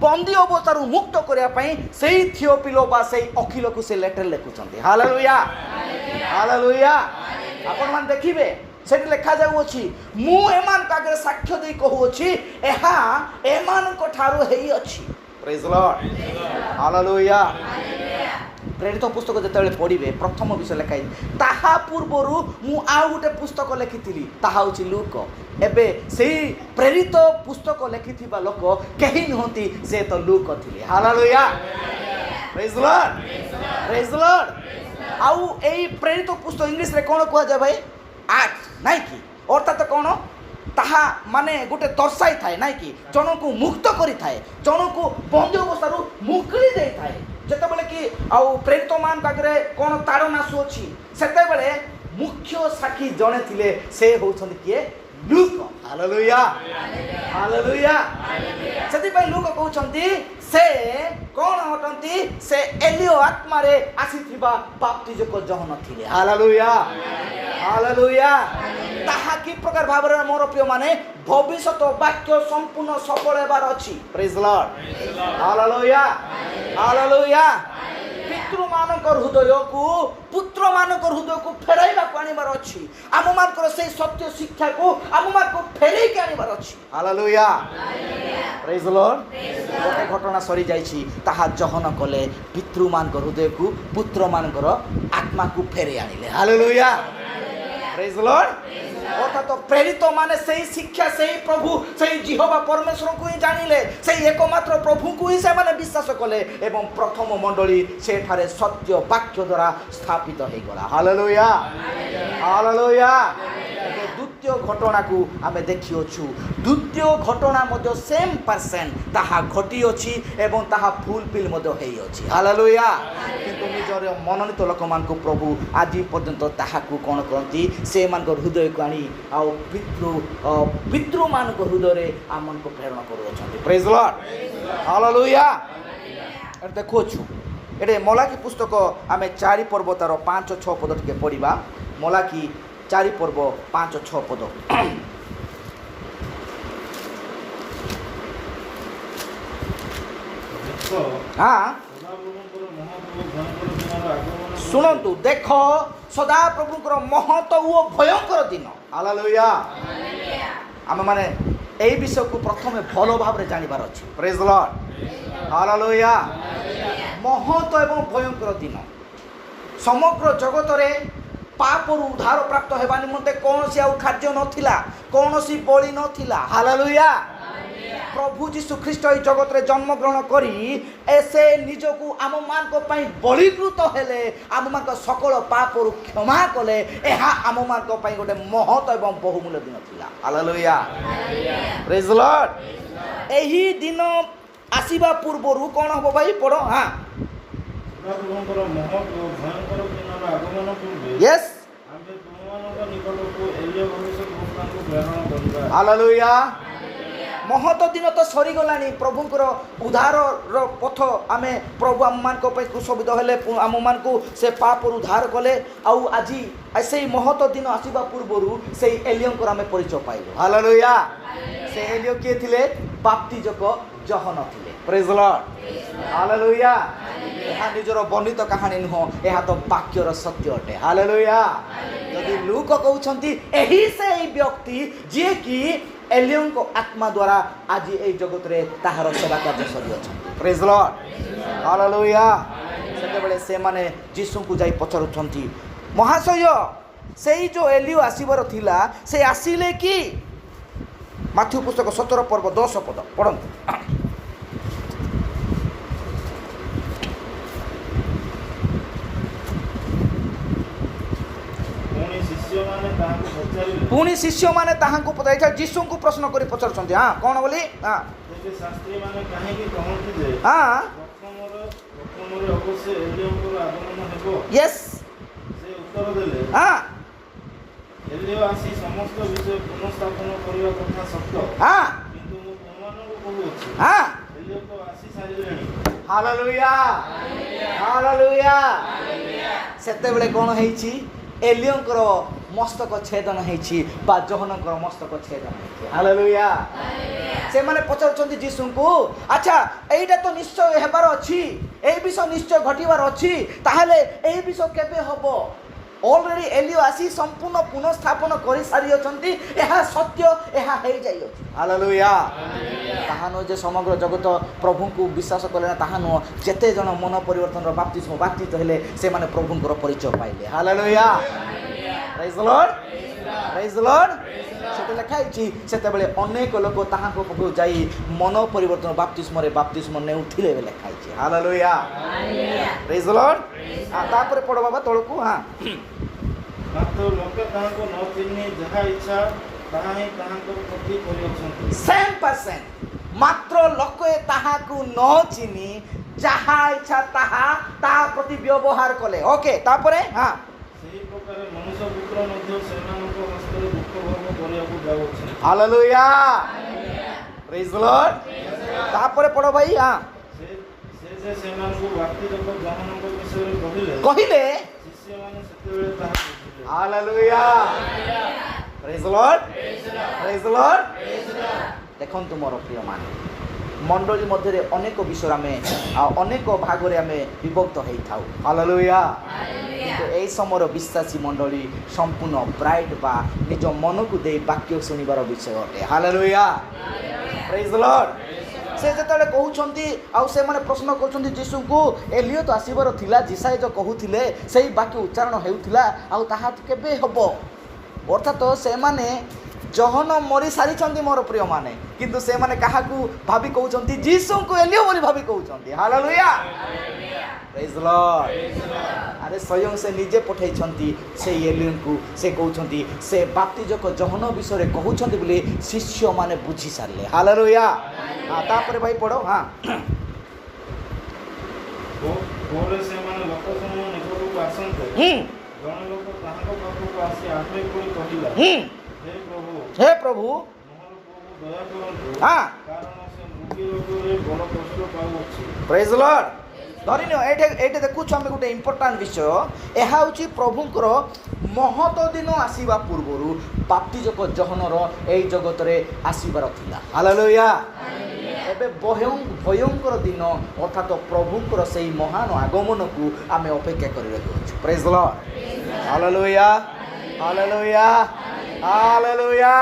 बंदी अवस्था मुक्त करने से थियोपिलो बा से अखिल को से लेटर लिखुंट हालेलुया हालेलुया आपण मान देखिबे सेठी लेखा जाउछि मु एमान कागरे साक्ष्य देई कहउछि एहा एमान को ठारो हेई अछि प्रेज द लॉर्ड हालेलुया प्रेरित पुस्तक जेतेबेले पढ़िबे प्रथम विषय लिखाई ताहा पूर्वरु मु आउ गोटे पुस्तक लिखिथिली ताहा होछि लूक एबे सेही प्रेरित पुस्तक लिखिथिबा लोक केही नहंती से तो लूक थिले hallelujah praise the Lord praise the Lord आउ एई प्रेरित पुस्तक इंग्लिश रे कोन कहआ जाय भाई एक्ट नाइ कि अर्थात कोन ताहा माने गोटे दर्शाई थाए नाइ कि जन को मुक्त करि थाए जन को बंदी अवस्था मुक्ति दे थाए जेते बेले कि आउ प्रेरित मान पाखरे कोन तारण आसु अछि सेते बेले मुख्य साक्षी जने थिले से होछन किए लूक ହାଲେଲୁୟା ହାଲେଲୁୟା। ସେଥିପାଇଁ ଲୋକ କହୁଛନ୍ତି ସେ କ'ଣ ଅଟନ୍ତି? ସେ ଏଲିଓ ଆତ୍ମାରେ ଆସିଥିବା ବାପ୍ତିଜକ ଜହନ ଥିଲେ। Hallelujah hallelujah. ତାହା କି ପ୍ରକାର ଭାବରେ ମୋର ପ୍ରିୟମାନେ ଭବିଷ୍ୟତ ବାକ୍ୟ ସମ୍ପୂର୍ଣ୍ଣ ସଫଳ ହେବାର ଅଛି। ପ୍ରେଜ୍ ଲର୍ଡ ହାଲେଲୁୟା ହାଲେଲୁୟା। ପିତୃମାନଙ୍କ ହୃଦୟକୁ ପୁତ୍ରମାନଙ୍କ ହୃଦୟକୁ ଫେରାଇବାକୁ ଆଣିବାର ଅଛି। ଆମମାନଙ୍କର ସେଇ ସତ୍ୟ ଶିକ୍ଷାକୁ ଆମମାନଙ୍କୁ ଫେରାଇକି ଆଣିବାର ଅଛି। ହାଲେଲୁୟା ପ୍ରେଜ୍ ଲର୍ଡ। ଗୋଟେ ଘଟଣା ସରିଯାଇଛି, ତାହା ଜହନ କଲେ ପିତୃମାନଙ୍କ ହୃଦୟକୁ ପୁତ୍ରମାନଙ୍କର ଆତ୍ମାକୁ ଫେରାଇ ଆଣିଲେ। ହାଲେଲୁୟା ପ୍ରେଜ୍ ଲର୍ଡ। ଅର୍ଥାତ ପ୍ରେରିତ ମାନେ ସେଇ ଶିକ୍ଷା, ସେଇ ପ୍ରଭୁ, ସେଇ ଜିହୋବା ପରମେଶ୍ୱରଙ୍କୁ ହିଁ ଜାଣିଲେ, ସେଇ ଏକମାତ୍ର ପ୍ରଭୁଙ୍କୁ ହିଁ ସେମାନେ ବିଶ୍ୱାସ କଲେ ଏବଂ ପ୍ରଥମ ମଣ୍ଡଳୀ ସେଠାରେ ସତ୍ୟ ବାକ୍ୟ ଦ୍ୱାରା ସ୍ଥାପିତ ହେଇଗଲା। Hallelujah hallelujah. ଦ୍ୱିତୀୟ ଘଟଣାକୁ ଆମେ ଦେଖିଅଛୁ। ଦ୍ୱିତୀୟ ଘଟଣା ମଧ୍ୟ ସେମ୍ ପର୍ସେଣ୍ଟ ତାହା ଘଟିଅଛି ଏବଂ ତାହା ଫୁଲଫିଲ୍ ମଧ୍ୟ ହେଇଅଛି। ହାଲେଲୁୟା। କିନ୍ତୁ ନିଜର ମନୋନୀତ ଲୋକମାନଙ୍କୁ ପ୍ରଭୁ ଆଜି ପର୍ଯ୍ୟନ୍ତ ତାହାକୁ କ'ଣ କରନ୍ତି? ସେମାନଙ୍କ ହୃଦୟକୁ ଆଣି ଆଉ ପିତୃମାନଙ୍କ ହୃଦୟରେ ଆମମାନଙ୍କୁ ପ୍ରେରଣ କରୁଅଛନ୍ତି। ପ୍ରେଜ୍ ଲର୍ଡ ହାଲେଲୁୟା। ଦେଖୁଅଛୁ ଏଠି ମଲାକି ପୁସ୍ତକ ଆମେ 4 ପର୍ବ ତାର 5-6 ପଦ ଟିକେ ପଢ଼ିବା। ମଲାକି 4 ପର୍ବ 5-6 ପଦ। ହଁ ଶୁଣନ୍ତୁ, ଦେଖ ସଦାପ୍ରଭୁଙ୍କର ମହତ ଓ ଭୟଙ୍କର ଦିନ। ହାଲେଲୁୟା। ଆମେମାନେ ଏଇ ବିଷୟକୁ ପ୍ରଥମେ ଭଲ ଭାବରେ ଜାଣିବାର ଅଛି। ପ୍ରେଜ୍ ଲର୍ଡ ହାଲେଲୁୟା। ମହତ ଏବଂ ଭୟଙ୍କର ଦିନ। ସମଗ୍ର ଜଗତରେ ପାପରୁ ଉଦ୍ଧାର ପ୍ରାପ୍ତ ହେବା ନିମନ୍ତେ କୌଣସି ଆଉ କାର୍ଯ୍ୟ ନଥିଲା, କୌଣସି ବଳି ନଥିଲା। ହାଲେଲୁୟା। ପ୍ରଭୁ ଯୀଶୁ ଖ୍ରୀଷ୍ଟ ଏହି ଜଗତରେ ଜନ୍ମଗ୍ରହଣ କରି ସେ ନିଜକୁ ଆମମାନଙ୍କ ପାଇଁ ବଳିକୃତ ହେଲେ, ଆମମାନଙ୍କ ସକଳ ପାପରୁ କ୍ଷମା କଲେ। ଏହା ଆମମାନଙ୍କ ପାଇଁ ଗୋଟେ ମହତ ଏବଂ ବହୁମୂଲ୍ୟ ଦିନ ଥିଲା। ହାଲେଲୁୟା ପ୍ରେଜ୍ ଲର୍ଡ। ଏହି ଦିନ ଆସିବା ପୂର୍ବରୁ କ'ଣ ହେବ ଭାଇ? ପଢ଼। ହଁ ୟେସ୍ ହାଲେଲୁୟା। ମହତ ଦିନ ତ ସରିଗଲାଣି। ପ୍ରଭୁଙ୍କର ଉଦ୍ଧାରର ପଥ ଆମେ ପ୍ରଭୁ ଆମମାନଙ୍କ ପାଇଁ କ୍ରୁଶବିଦ୍ଧ ହେଲେ, ଆମମାନଙ୍କୁ ସେ ପାପରୁ ଉଦ୍ଧାର କଲେ। ଆଉ ଆଜି ସେଇ ମହତ ଦିନ ଆସିବା ପୂର୍ବରୁ ସେଇ ଏଲିଓଙ୍କର ଆମେ ପରିଚୟ ପାଇଲୁ। ହାଲେଲୁୟା। ସେ ଏଲିଓ କିଏ ଥିଲେ? ବାପ୍ତିଜକ ଜହନ ଥିଲେ। ପ୍ରେଜ୍ ଲର୍ଡ ହାଲେଲୁୟା। ଏହା ନିଜର ବର୍ଣ୍ଣିତ କାହାଣୀ ନୁହଁ, ଏହା ତ ବାକ୍ୟର ସତ୍ୟ ଅଟେ। ହାଲେଲୁୟା। ଯଦି ଲୋକ କହୁଛନ୍ତି ଏହି ସେଇ ବ୍ୟକ୍ତି ଯିଏକି ଏଲିଓଙ୍କ ଆତ୍ମା ଦ୍ୱାରା ଆଜି ଏଇ ଜଗତରେ ତାହାର ସେବା କାର୍ଯ୍ୟ ସରିଅଛନ୍ତି। ପ୍ରେଜ୍ ଲର୍ଡ ହାଲେଲୁୟା। ସେତେବେଳେ ସେମାନେ ଯୀଶୁଙ୍କୁ ଯାଇ ପଚାରୁଛନ୍ତି, ମହାଶୟ ସେଇ ଯେଉଁ ଏଲିଓ ଆସିବାର ଥିଲା ସେ ଆସିଲେ କି? ମାଥ୍ୟୁ ପୁସ୍ତକ 17 ପର୍ବ 10 ପଦ ପଢ଼ନ୍ତୁ। ପୁଣି ଶିଷ୍ୟମାନେ ତାହାଙ୍କୁ ପଚାରିଲେ, ଯୀଶୁଙ୍କୁ ପ୍ରଶ୍ନ କରି ପଚାରୁଛନ୍ତି। ହଁ କ'ଣ ବୋଲି? ହଁ ୟେସ୍। ହଁ ଏଲିଓ ଆସି ସମସ୍ତ ବିଷୟ ପୁନଃସ୍ଥାପନ କରିବା କଥା ସତ୍ୟ, କିନ୍ତୁ ମୁଁ ତୁମମାନଙ୍କୁ କହୁଅଛି ଏଲିଓ ତ ଆସି ସାରିଲେଣି। Hallelujah hallelujah. ସେତେବେଳେ କ'ଣ ହେଇଛି? ଏଲିଓଙ୍କର ମସ୍ତକ ଛେଦନ ହେଇଛି ବା ଜହନଙ୍କର ମସ୍ତକ ଛେଦନ ହେଇଛି। ହାଲେଲୁୟା। ସେମାନେ ପଚାରୁଛନ୍ତି ଯୀଶୁଙ୍କୁ, ଆଚ୍ଛା ଏଇଟା ତ ନିଶ୍ଚୟ ହେବାର ଅଛି, ଏଇ ବିଷୟ ନିଶ୍ଚୟ ଘଟିବାର ଅଛି, ତାହେଲେ ଏଇ ବିଷୟ କେବେ ହବ? ଅଲରେଡ଼ି ଏଲିଓ ଆସି ସମ୍ପୂର୍ଣ୍ଣ ପୁନଃସ୍ଥାପନ କରିସାରିଅଛନ୍ତି। ଏହା ସତ୍ୟ, ଏହା ହେଇଯାଇଅଛି। ହାଲେଲୁୟା। ତାହା ନୁହେଁ ଯେ ସମଗ୍ର ଜଗତ ପ୍ରଭୁଙ୍କୁ ବିଶ୍ୱାସ କଲେ ନା, ତାହା ନୁହଁ। ଯେତେ ଜଣ ମନ ପରିବର୍ତ୍ତନର ବାପ୍ତିତ ହେଲେ ସେମାନେ ପ୍ରଭୁଙ୍କର ପରିଚୟ ପାଇଲେ। ହାଲେଲୁୟା ପ୍ରେଜ୍ ଲର୍ଡ ପ୍ରେଜ୍ ଲର୍ଡ। ସେଠି ଲେଖା ହେଇଛି ସେତେବେଳେ ଅନେକ ଲୋକ ତାହାଙ୍କ ପାଖକୁ ଯାଇ ମନ ପରିବର୍ତ୍ତନ ବାପ୍ତିସ୍ମ ନେଉଥିଲେ ବୋଲି ଲେଖା ହେଇଛି। ହାଲେଲୁୟା ପ୍ରେଜ୍ ଲର୍ଡ। ତାପରେ ପଢ଼ ବାବା ତଳକୁ। ହଁ ମାତ୍ର ଲୋକେ ତାହାଙ୍କୁ ନ ଚିହ୍ନି ଯାହା ଇଚ୍ଛା ତାହା ହିଁ ତାହାଙ୍କର ପ୍ରତି କରିଅଛନ୍ତି। Same percent. ମାତ୍ର ଲୋକେ ତାହାକୁ ନ ଚିହ୍ନି ଯାହା ଇଚ୍ଛା ତାହା ତା ପ୍ରତି ବ୍ୟବହାର କଲେ। ଓକେ ତାପରେ। ହଁ ସେହି ପ୍ରକାର ମନୁଷ୍ୟ ପୁତ୍ର ମଧ୍ୟ ସେମାନଙ୍କ ହସ୍ତରେ ଦୁଃଖ ଭୋଗ କରିବାକୁ ଯାଉଛି। ହାଲେଲୁୟା ପ୍ରେଜ୍ ଦ ଲର୍ଡ। ତାପରେ ପଢ ଭାଇ। ହଁ, ସେ ଯେ ସେମାନଙ୍କୁ ବାପ୍ତିସ୍ମ ଯୋହାନଙ୍କ ବିଷୟରେ କହିଲେ ଶିଷ୍ୟମାନେ ସେତେବେଳେ ତାହା ବୁଝିଲେ। ହାଲେଲୁୟା ପ୍ରେଜ୍ ଦ ଲର୍ଡ, ପ୍ରେଜ୍ ଦ ଲର୍ଡ। ଦେଖନ୍ତୁ ମୋର ପ୍ରିୟମାନେ, ମଣ୍ଡଳୀ ମଧ୍ୟରେ ଅନେକ ବିଷୟରେ ଆମେ ଅନେକ ଭାଗରେ ଆମେ ବିଭକ୍ତ ହେଇଥାଉ। ହାଲେଲୁୟା। କିନ୍ତୁ ଏହି ସମୟର ବିଶ୍ୱାସୀ ମଣ୍ଡଳୀ ସମ୍ପୂର୍ଣ୍ଣ ବ୍ରାଇଟ୍ ବା ନିଜ ମନକୁ ଦେଇ ବାକ୍ୟ ଶୁଣିବାର ବିଷୟ ଅଟେ। ହାଲେଲୁୟା ପ୍ରେଜ୍ ଦ ଲର୍ଡ। ସେ ଯେତେବେଳେ କହୁଛନ୍ତି ଆଉ ସେମାନେ ପ୍ରଶ୍ନ କରୁଛନ୍ତି ଯୀଶୁଙ୍କୁ, ଏଲିୟ ତ ଆସିବାର ଥିଲା, ଯିଶାୟ ଯୋଉ କହୁଥିଲେ ସେଇ ବାକ୍ୟ ଉଚ୍ଚାରଣ ହେଉଥିଲା, ଆଉ ତାହା କେବେ ହେବ? ଅର୍ଥାତ୍ ସେମାନେ ଜହନ ମରି ସାରିଛନ୍ତି ମୋର ପ୍ରିୟମାନେ, କିନ୍ତୁ ସେମାନେ କାହାକୁ ଭାବି କହୁଛନ୍ତି? ଯୀଶୁଙ୍କୁ ଏଲିୟ ବୋଲି ଭାବି କହୁଛନ୍ତି। ହାଲେଲୁୟା ପ୍ରେଜ୍ ଦ ଲର୍ଡ। ଆରେ ସ୍ୱୟଂ ସେ ନିଜେ ପଠାଇଛନ୍ତି ସେଇ ଏଲିୟଙ୍କୁ। ସେ କହୁଛନ୍ତି ସେ ବାପ୍ତିଜକ ଜହନ ବିଷୟରେ କହୁଛନ୍ତି ବୋଲି ଶିଷ୍ୟମାନେ ବୁଝି ସାରିଲେ। ହାଲେଲୁୟା। ତାପରେ ଭାଇ ପଢ। ହଁ, ପରେ ସେମାନେ ଲୋକ ସମୂହ ନିକଟକୁ ଆସନ୍ତେ ଜଣେ ଲୋକ ତାହାଙ୍କ ପାଖକୁ ଆସି ଆଣ୍ଠେଇ ପଡ଼ି କହିଲା, ହେ ପ୍ରଭୁ, ମୋର ପୁଅକୁ ଦୟା କରନ୍ତୁ, କାରଣ ସେ ମୃତ୍ୟୁ ରୋଗରେ ବଡ଼ କଷ୍ଟ ପାଉଅଛି। ପ୍ରେଜ୍ ଦ ଲର୍ଡ। ଧରିନିଅ ଏଇଠି ଦେଖୁଛୁ ଆମେ ଗୋଟେ ଇମ୍ପୋର୍ଟାଣ୍ଟ ବିଷୟ। ଏହା ହେଉଛି ପ୍ରଭୁଙ୍କର ମହତ ଦିନ ଆସିବା ପୂର୍ବରୁ ବାପ୍ତିଜକ ଜହନର ଏଇ ଜଗତରେ ଆସିବାର ଥିଲା। ହାଲେଲୁୟା। ଏବେ ଭୟଙ୍କର ଦିନ ଅର୍ଥାତ୍ ପ୍ରଭୁଙ୍କର ସେଇ ମହାନ ଆଗମନକୁ ଆମେ ଅପେକ୍ଷା କରି ରହୁଛୁ। ପ୍ରେଜ୍ ଦ ଲର୍ଡ। Hallelujah, hallelujah, hallelujah.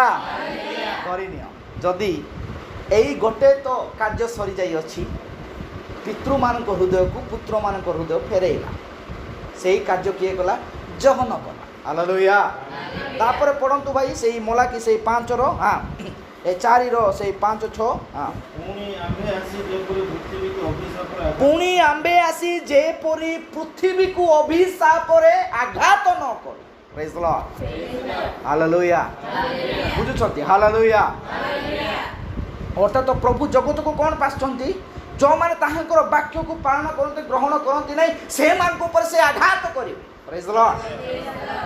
ଧରିନିଅ ଯଦି ଏଇ ଗୋଟେ ତ କାର୍ଯ୍ୟ ସରିଯାଇଅଛି, ପିତୃମାନଙ୍କ ହୃଦୟକୁ ପୁତ୍ରମାନଙ୍କ ହୃଦୟ ଫେରେଇଲା, ସେଇ କାର୍ଯ୍ୟ କିଏ କଲା? ଜହନ କଲା। ହାଲେଲୁୟା। ତାପରେ ପଢ଼ନ୍ତୁ ଭାଇ ସେଇ ମଲାକି ସେଇ 5ର 4ର ସେଇ 5-6। ପୁଣି ଆମ୍ଭେ ଆସି ଯେପରି ପୃଥିବୀକୁ ଅଭିଶାପରେ ଆଘାତ ନ କରୁ। ପ୍ରେଜ୍ ଦ ଲର୍ଡ। ହାଲେଲୁୟା। ବୁଝୁଛନ୍ତି? ହାଲେଲୁୟା। ଅର୍ଥାତ୍ ପ୍ରଭୁ ଜଗତକୁ କ'ଣ ପାସୁଛନ୍ତି? ଯେଉଁମାନେ ତାହାଙ୍କର ବାକ୍ୟକୁ ପାଳନ କରନ୍ତି, ଗ୍ରହଣ କରନ୍ତି ନାହିଁ, ସେମାନଙ୍କ ଉପରେ ସେ ଆଘାତ କରିବେ। ପ୍ରେଜ୍ ଦ ଲର୍ଡ।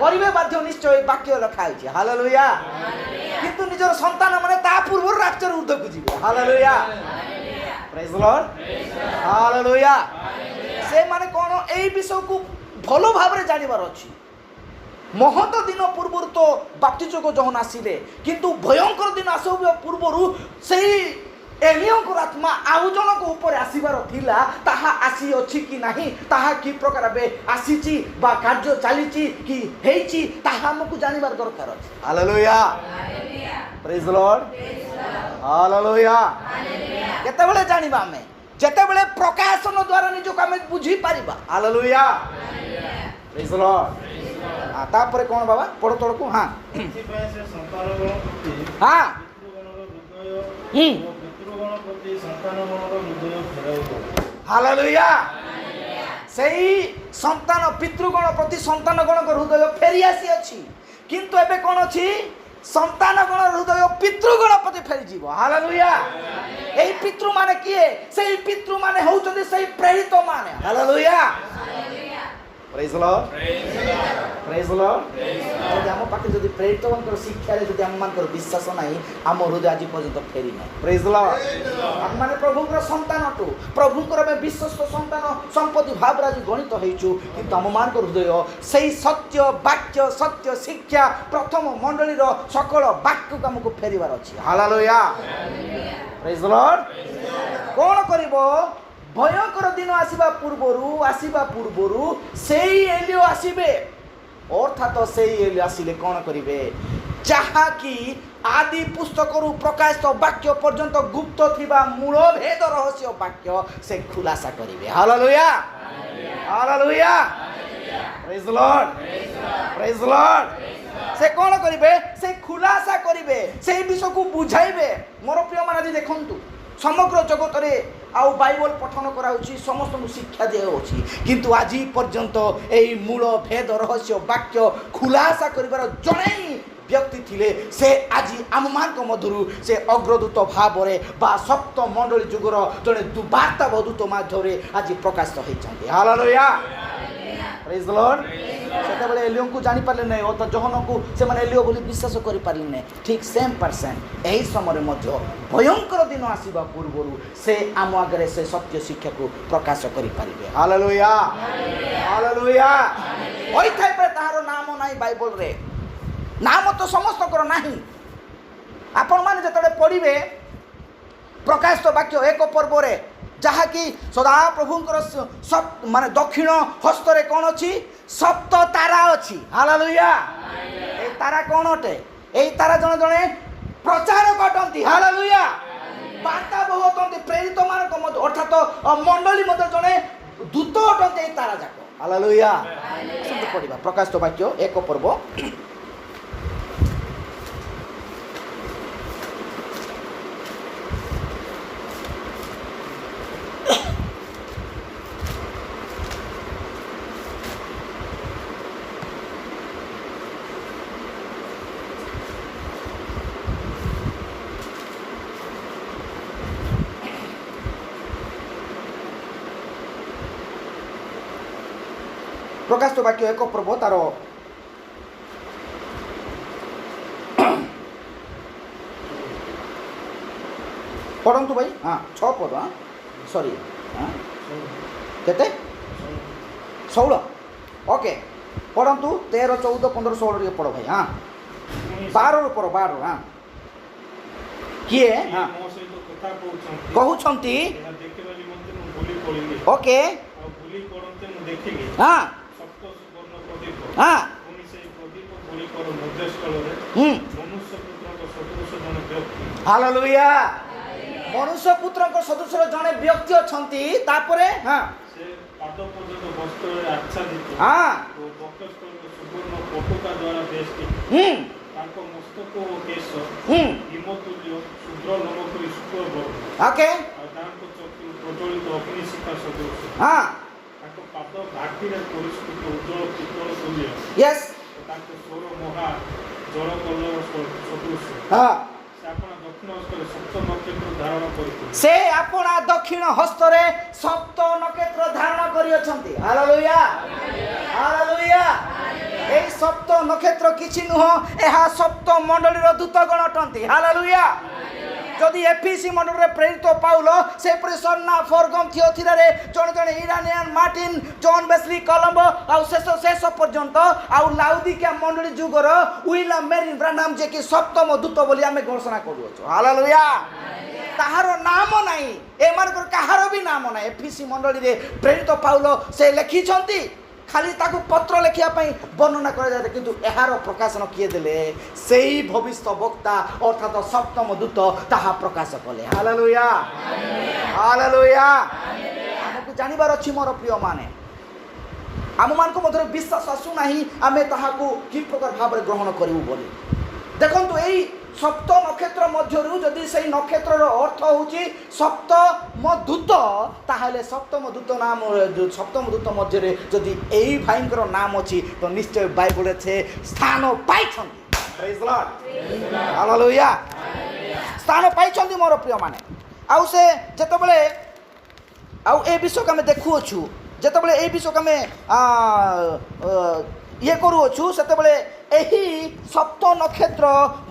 କରିବେ ବାଧ୍ୟ ନିଶ୍ଚୟ, ଏ ବାକ୍ୟ ଲେଖା ହେଇଛି। ହାଲେଲୁୟା। କିନ୍ତୁ ନିଜର ସନ୍ତାନ ମାନେ ତା ପୂର୍ବରୁ ରାଜ୍ୟର ଉର୍ଦ୍ଧ୍ୱକୁ ଯିବେ। ହାଲେଲୁୟା। ପ୍ରେଜ୍ ଦ ଲର୍ଡ। ହାଲେଲୁୟା। ସେମାନେ କ'ଣ ଏଇ ବିଷୟକୁ ଭଲ ଭାବରେ ଜାଣିବାର ଅଛି। ମହତ ଦିନ ପୂର୍ବରୁ ତ ବାପ୍ତିଜକ ଜହନ ଆସିଲେ, କିନ୍ତୁ ଭୟଙ୍କର ଦିନ ଆସିବା ପୂର୍ବରୁ ସେଇ ଏଲିୟଙ୍କର ଆତ୍ମା ଆଉ ଜଣଙ୍କ ଉପରେ ଆସିବାର ଥିଲା। ତାହା ଆସିଅଛି କି ନାହିଁ, ତାହା କି ପ୍ରକାର ଏବେ ଆସିଛି ବା କାର୍ଯ୍ୟ ଚାଲିଛି କି ହେଇଛି, ତାହା ଆମକୁ ଜାଣିବାର ଦରକାର ଅଛି। ହାଲେଲୁୟା। ପ୍ରେଜ୍ ଦ ଲର୍ଡ। ହାଲେଲୁୟା। କେତେବେଳେ ଜାଣିବା ଆମେ? ଯେତେବେଳେ ପ୍ରକାଶନ ଦ୍ୱାରା ନିଜକୁ ଆମେ ବୁଝିପାରିବା। ହାଲେଲୁୟା। ପ୍ରେଜ୍ ଦ ଲର୍ଡ। ତାପରେ କ'ଣ ବାବା ପଢ଼ ତଳକୁ। ହଁ, ହାଲେଲୁୟା। ସେଇ ସନ୍ତାନ ପିତୃଗଣ ପ୍ରତି ସନ୍ତାନଗଣଙ୍କ ହୃଦୟ ଫେରି ଆସିଅଛି, କିନ୍ତୁ ଏବେ କ'ଣ ଅଛି? ସନ୍ତାନଗଣ ହୃଦୟ ପିତୃଗଣ ପ୍ରତି ଫେରିଯିବ। ହାଲେଲୁୟା। এই ପିତୃମାନେ କିଏ? ସେଇ ପିତୃମାନେ ହେଉଛନ୍ତି ସେଇ ପ୍ରେରିତ ମାନେ। ହାଲେଲୁୟା। ପ୍ରେଜ୍ ଦ ଲର୍ଡ। ପ୍ରେଜ୍ ଦ ଲର୍ଡ। ଯଦି ଆମ ପାଖରେ ଯଦି ପ୍ରେରିତମାନଙ୍କର ଶିକ୍ଷାରେ ଯଦି ଆମମାନଙ୍କର ବିଶ୍ୱାସ ନାହିଁ, ଆମ ହୃଦୟ ଆଜି ପର୍ଯ୍ୟନ୍ତ ଫେରି ନାହିଁ। ପ୍ରେଜ୍ ଦ ଲର୍ଡ। ଆମମାନେ ପ୍ରଭୁଙ୍କର ସନ୍ତାନଠୁ, ପ୍ରଭୁଙ୍କର ଆମେ ବିଶ୍ୱସ୍ତ ସନ୍ତାନ ସମ୍ପତ୍ତି ଭାବରେ ଆଜି ଗଣିତ ହେଇଛୁ, କିନ୍ତୁ ଆମମାନଙ୍କର ହୃଦୟ ସେଇ ସତ୍ୟ ବାକ୍ୟ, ସତ୍ୟ ଶିକ୍ଷା, ପ୍ରଥମ ମଣ୍ଡଳୀର ସକଳ ବାକ୍ୟକୁ ଆମକୁ ଫେରିବାର ଅଛି। ହାଲେଲୁୟା। ପ୍ରେଜ୍ ଦ ଲର୍ଡ। କ'ଣ କରିବ? ଭୟଙ୍କର ଦିନ ଆସିବା ପୂର୍ବରୁ ସେଇ ଏଲିୟ ଆସିବେ। ଅର୍ଥାତ୍ ସେଇ ଏଲିୟ ଆସିଲେ କ'ଣ କରିବେ? ଯାହାକି ଆଦି ପୁସ୍ତକରୁ ପ୍ରକାଶିତ ବାକ୍ୟ ପର୍ଯ୍ୟନ୍ତ ଗୁପ୍ତ ଥିବା ମୂଳ ଭେଦ ରହସ୍ୟ ବାକ୍ୟ ସେ ଖୁଲାସା କରିବେ। ହାଲେଲୁୟା। ହାଲେଲୁୟା। ପ୍ରେଜ୍ ଦ ଲର୍ଡ। ପ୍ରେଜ୍ ଦ ଲର୍ଡ। ସେ କ'ଣ କରିବେ? ସେ ଖୁଲାସା କରିବେ, ସେଇ ବିଷୟକୁ ବୁଝାଇବେ। ମୋର ପ୍ରିୟମାନେ ଆଜି ଦେଖନ୍ତୁ, ସମଗ୍ର ଜଗତରେ ଆଉ ବାଇବଲ ପଠନ କରାଉଛି, ସମସ୍ତଙ୍କୁ ଶିକ୍ଷା ଦିଆଯାଉଛି, କିନ୍ତୁ ଆଜି ପର୍ଯ୍ୟନ୍ତ ଏହି ମୂଳ ଭେଦ ରହସ୍ୟ ବାକ୍ୟ ଖୁଲାସା କରିବାର ଜଣେ ବ୍ୟକ୍ତି ଥିଲେ। ସେ ଆଜି ଆମମାନଙ୍କ ମଧ୍ୟରୁ ସେ ଅଗ୍ରଦୂତ ଭାବରେ ବା ସପ୍ତ ମଣ୍ଡଳୀ ଯୁଗର ଜଣେ ବାର୍ତ୍ତାବଦୂତ ମାଧ୍ୟମରେ ଆଜି ପ୍ରକାଶିତ ହୋଇଛନ୍ତି। ହାଲେଲୁୟା। ପ୍ରେଜ୍ ଦ ଲର୍ଡ। ସେତେବେଳେ ଏଲିଓଙ୍କୁ ଜାଣିପାରିଲେ ନାହିଁ ଓ ତ ଜହନକୁ ସେମାନେ ଏଲିଓ ବୋଲି ବିଶ୍ୱାସ କରିପାରିଲେ ନାହିଁ। ଠିକ୍ ସେମ୍ ପର୍ସନ୍ ଏହି ସମୟରେ ମଧ୍ୟ ଭୟଙ୍କର ଦିନ ଆସିବା ପୂର୍ବରୁ ସେ ଆମ ଆଗରେ ସେ ସତ୍ୟ ଶିକ୍ଷାକୁ ପ୍ରକାଶ କରିପାରିବେ। Hallelujah hallelujah. ହୋଇଥାଇପାରେ ତାହାର ନାମ ନାହିଁ ବାଇବଲରେ, ନାମ ତ ସମସ୍ତଙ୍କର ନାହିଁ। ଆପଣମାନେ ଯେତେବେଳେ ପଢ଼ିବେ ପ୍ରକାଶିତ ବାକ୍ୟ 1 ପର୍ବରେ, ଯାହାକି ସଦାପ୍ରଭୁଙ୍କର ମାନେ ଦକ୍ଷିଣ ହସ୍ତରେ କ'ଣ ଅଛି? ସପ୍ତ ତାରା ଅଛି। ହାଲେଲୁୟା। ଏଇ ତାରା କ'ଣ ଅଟେ? ଏଇ ତାରା ଜଣେ ଜଣେ ପ୍ରଚାରକ ଅଟନ୍ତି। ହାଲେଲୁୟା। ବାର୍ତ୍ତା ବହୁଛନ୍ତି ପ୍ରେରିତମାନଙ୍କ ମଧ୍ୟ, ଅର୍ଥାତ ମଣ୍ଡଳୀ ମଧ୍ୟ ଜଣେ ଦୂତ ଅଟନ୍ତି ଏଇ ତାରା ଯାକ। ହାଲେଲୁୟା। ଆସନ୍ତୁ ପଢ଼ିବା ପ୍ରକାଶିତ ବାକ୍ୟ 1 ପର୍ବ ପ୍ରକାଶିତ ବାକ୍ୟ 1 ପର୍ବ ତାର ପଢ଼ନ୍ତୁ ଭାଇ। 6 ପଦ। ସରି କେତେ? 16। ଓକେ ପଢ଼ନ୍ତୁ 13, 14, 15, 16 ଟିକେ ପଢ଼ ଭାଇ। 12ରୁ ପଢ଼। 12 କିଏ କହୁଛନ୍ତି? Okay hallelujah. ମନୁଷ୍ୟ ପୁତ୍ରଙ୍କ ସଦୃଶ ଜଣେ ବ୍ୟକ୍ତି ଅଛନ୍ତି। ତାପରେ ସେ ଆପଣା ଦକ୍ଷିଣ ହସ୍ତରେ ସପ୍ତ ନକ୍ଷତ୍ର ଧାରଣ କରିଅଛନ୍ତି। Hallelujah hallelujah. এই সপ্ত নক্ষত্র কিছু নুহ, ଏହା সপ্ত মণ্ডলীর দূতগণ অটନ୍ତି। হালেলুয়া। যদি এফিসি মণ্ডলীরে প্রেরিত পাউল, সেপরি সন্না ফরগম থিওথিরারে জনে জনে ইরানিয়ান মার্টিন জন বেসলি কলম্বো ଆଉ ଶେଷ ପର୍ଯ୍ୟନ୍ତ ଆଉ ଲାଉଦିକିଆ ମଣ୍ଡଳୀ ଯୁଗର ଉଇଲିୟମ ମେରିନ୍ ବ୍ରାନହାମ ଯେ କି ସପ୍ତମ ଦୂତ ବୋଲି ଆମେ ଘୋଷଣା କରୁଅଛୁ। ହାଲେଲୁୟା। ତାହାର ନାମ ନାହିଁ, ଏମାନଙ୍କର କାହାର ବି ନାମ ନାହିଁ। ଏଫିସି ମଣ୍ଡଳୀରେ ପ୍ରେରିତ ପାଉଲ ସେ ଲେଖିଛନ୍ତି, ଖାଲି ତାକୁ ପତ୍ର ଲେଖିବା ପାଇଁ ବର୍ଣ୍ଣନା କରାଯାଏ, କିନ୍ତୁ ଏହାର ପ୍ରକାଶନ କିଏ ଦେଲେ? ସେହି ଭବିଷ୍ୟ ବକ୍ତା ଅର୍ଥାତ ସପ୍ତମ ଦୂତ ତାହା ପ୍ରକାଶ କଲେ। Hallelujah hallelujah. ଆମକୁ ଜାଣିବାର ଅଛି ମୋର ପ୍ରିୟମାନେ, ଆମମାନଙ୍କ ମଧ୍ୟରେ ବିଶ୍ୱାସ ଆସୁନାହିଁ ଆମେ ତାହାକୁ କି ପ୍ରକାର ଭାବରେ ଗ୍ରହଣ କରିବୁ ବୋଲି। ଦେଖନ୍ତୁ ଏଇ ସପ୍ତ ନକ୍ଷତ୍ର ମଧ୍ୟରୁ ଯଦି ସେଇ ନକ୍ଷତ୍ରର ଅର୍ଥ ହେଉଛି ସପ୍ତମ ଦୂତ, ତାହେଲେ ସପ୍ତମ ଦୂତ ନାମ ସପ୍ତମ ଦୂତ ମଧ୍ୟରେ ଯଦି ଏଇ ଭାଇଙ୍କର ନାମ ଅଛି ତ ନିଶ୍ଚୟ ବାଇବଲରେ ସେ ସ୍ଥାନ ପାଇଛନ୍ତି। ପ୍ରେଜ୍ ଦ ଲର୍ଡ ହାଲେଲୁୟା। ସ୍ଥାନ ପାଇଛନ୍ତି ମୋର ପ୍ରିୟମାନେ। ଆଉ ସେ ଯେତେବେଳେ ଆଉ ଏ ବିଷୟକୁ ଆମେ ଦେଖୁଅଛୁ, ଯେତେବେଳେ এই ବିଷୟକୁ ଆମେ ଇଏ କରୁଅଛୁ, ସେତେବେଳେ ଏହି ସପ୍ତ ନକ୍ଷତ୍ର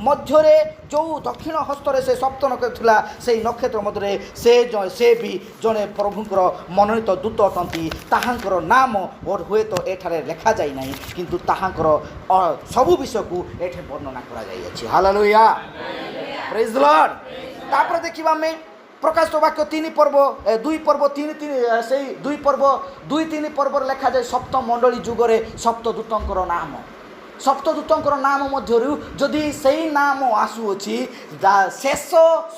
ମଧ୍ୟରେ ଯେଉଁ ଦକ୍ଷିଣ ହସ୍ତରେ ସେ ସପ୍ତ ନକ୍ଷତ୍ର ଥିଲା, ସେଇ ନକ୍ଷତ୍ର ମଧ୍ୟରେ ସେ ବି ଜଣେ ପ୍ରଭୁଙ୍କର ମନୋନୀତ ଦୂତ ଅଟନ୍ତି। ତାହାଙ୍କର ନାମ ହୁଏତ ଏଠାରେ ଲେଖାଯାଇ ନାହିଁ, କିନ୍ତୁ ତାହାଙ୍କର ସବୁ ବିଷୟକୁ ଏଠି ବର୍ଣ୍ଣନା କରାଯାଇଅଛି। ହାଲେଲୁୟା ପ୍ରେଜ୍ ଦ ଲର୍ଡ। ତାପରେ ଦେଖିବା ଆମେ ପ୍ରକାଶିତ ବାକ୍ୟ 3 ପର୍ବ 2 ପର୍ବ 3 ସେଇ 2 ପର୍ବ 2-3 ପର୍ବରେ ଲେଖାଯାଏ ସପ୍ତ ମଣ୍ଡଳୀ ଯୁଗରେ ସପ୍ତଦୂତଙ୍କର ନାମ। ସପ୍ତଦୂତଙ୍କର ନାମ ମଧ୍ୟରୁ ଯଦି ସେଇ ନାମ ଆସୁଅଛି, ଶେଷ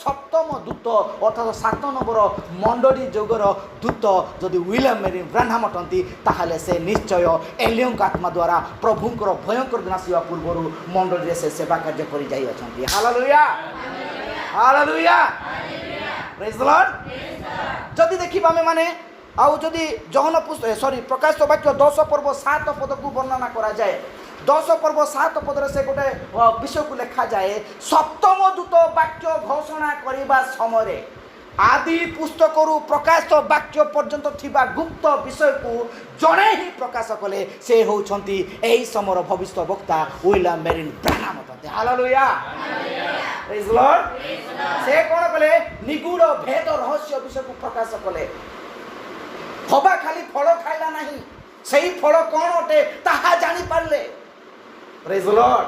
ସପ୍ତମ ଦୂତ ଅର୍ଥାତ୍ 7 ନମ୍ବର ମଣ୍ଡଳୀ ଯୁଗର ଦୂତ ଯଦି ଉଇଲିୟମ ମେରିନ୍ ବ୍ରାନହାମ ଅଟନ୍ତି, ତାହେଲେ ସେ ନିଶ୍ଚୟ ଏଲିୟଙ୍କ ଆତ୍ମା ଦ୍ୱାରା ପ୍ରଭୁଙ୍କର ଭୟଙ୍କର ଦିନ ଆସିବା ପୂର୍ବରୁ ମଣ୍ଡଳୀରେ ସେ ସେବା କାର୍ଯ୍ୟ କରି ଯାଇଅଛନ୍ତି। ହାଲେଲୁୟା ହାଲେଲୁୟା ପ୍ରେଜ୍ ଦ ଲର୍ଡ। ଯଦି ଦେଖିବା ଆମେ ମାନେ ଆଉ ଯଦି ପ୍ରକାଶିତ ବାକ୍ୟ 10 ପର୍ବ 7 ପଦକୁ ବର୍ଣ୍ଣନା କରାଯାଏ, 10 ପର୍ବ 7 ପଦରେ ସେ ଗୋଟେ ବିଷୟକୁ ଲେଖାଯାଏ, ସପ୍ତମ ଦୂତ ବାକ୍ୟ ଘୋଷଣା କରିବା ସମୟରେ आदि पुस्तकरू प्रकाश वाक्य पर्यंत थिबा गुप्त विषय को जड़े ही प्रकाश कले से होउछंती एही समर भविष्य वक्ता विलियम मेरिन ब्रानम तते हालेलुया प्रेज लॉर्ड से कोन कले निगूढ़ भेद रहस्य विषय को प्रकाश कले हबा खाली फल खाइला नहीं सही फल कोन ओटे ताहा जानि पारले प्रेज लॉर्ड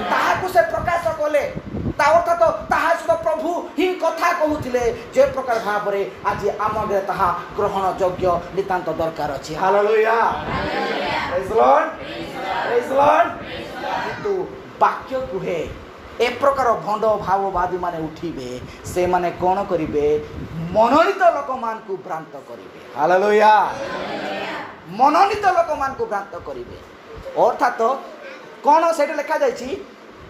ताहा को से प्रकाश कले ता अर्थात ताहा सुद्धा प्रभु ही कथा कहूथिले जे प्रकार भाबरे आज आम आगे ताहा ग्रहण योग्य नितांत दरकार अछि हालेलुया प्रेज लॉर्ड किंतु वाक्य कुहे ए प्रकार भंड भाववादी माने उठिबे से माने कोन करिवे मनोनीत लोक मान को भ्रांत करिवे हालेलुया मनोनीत लोक मान को भ्रांत करिवे अर्थात कोन सेटा लिखा जायछि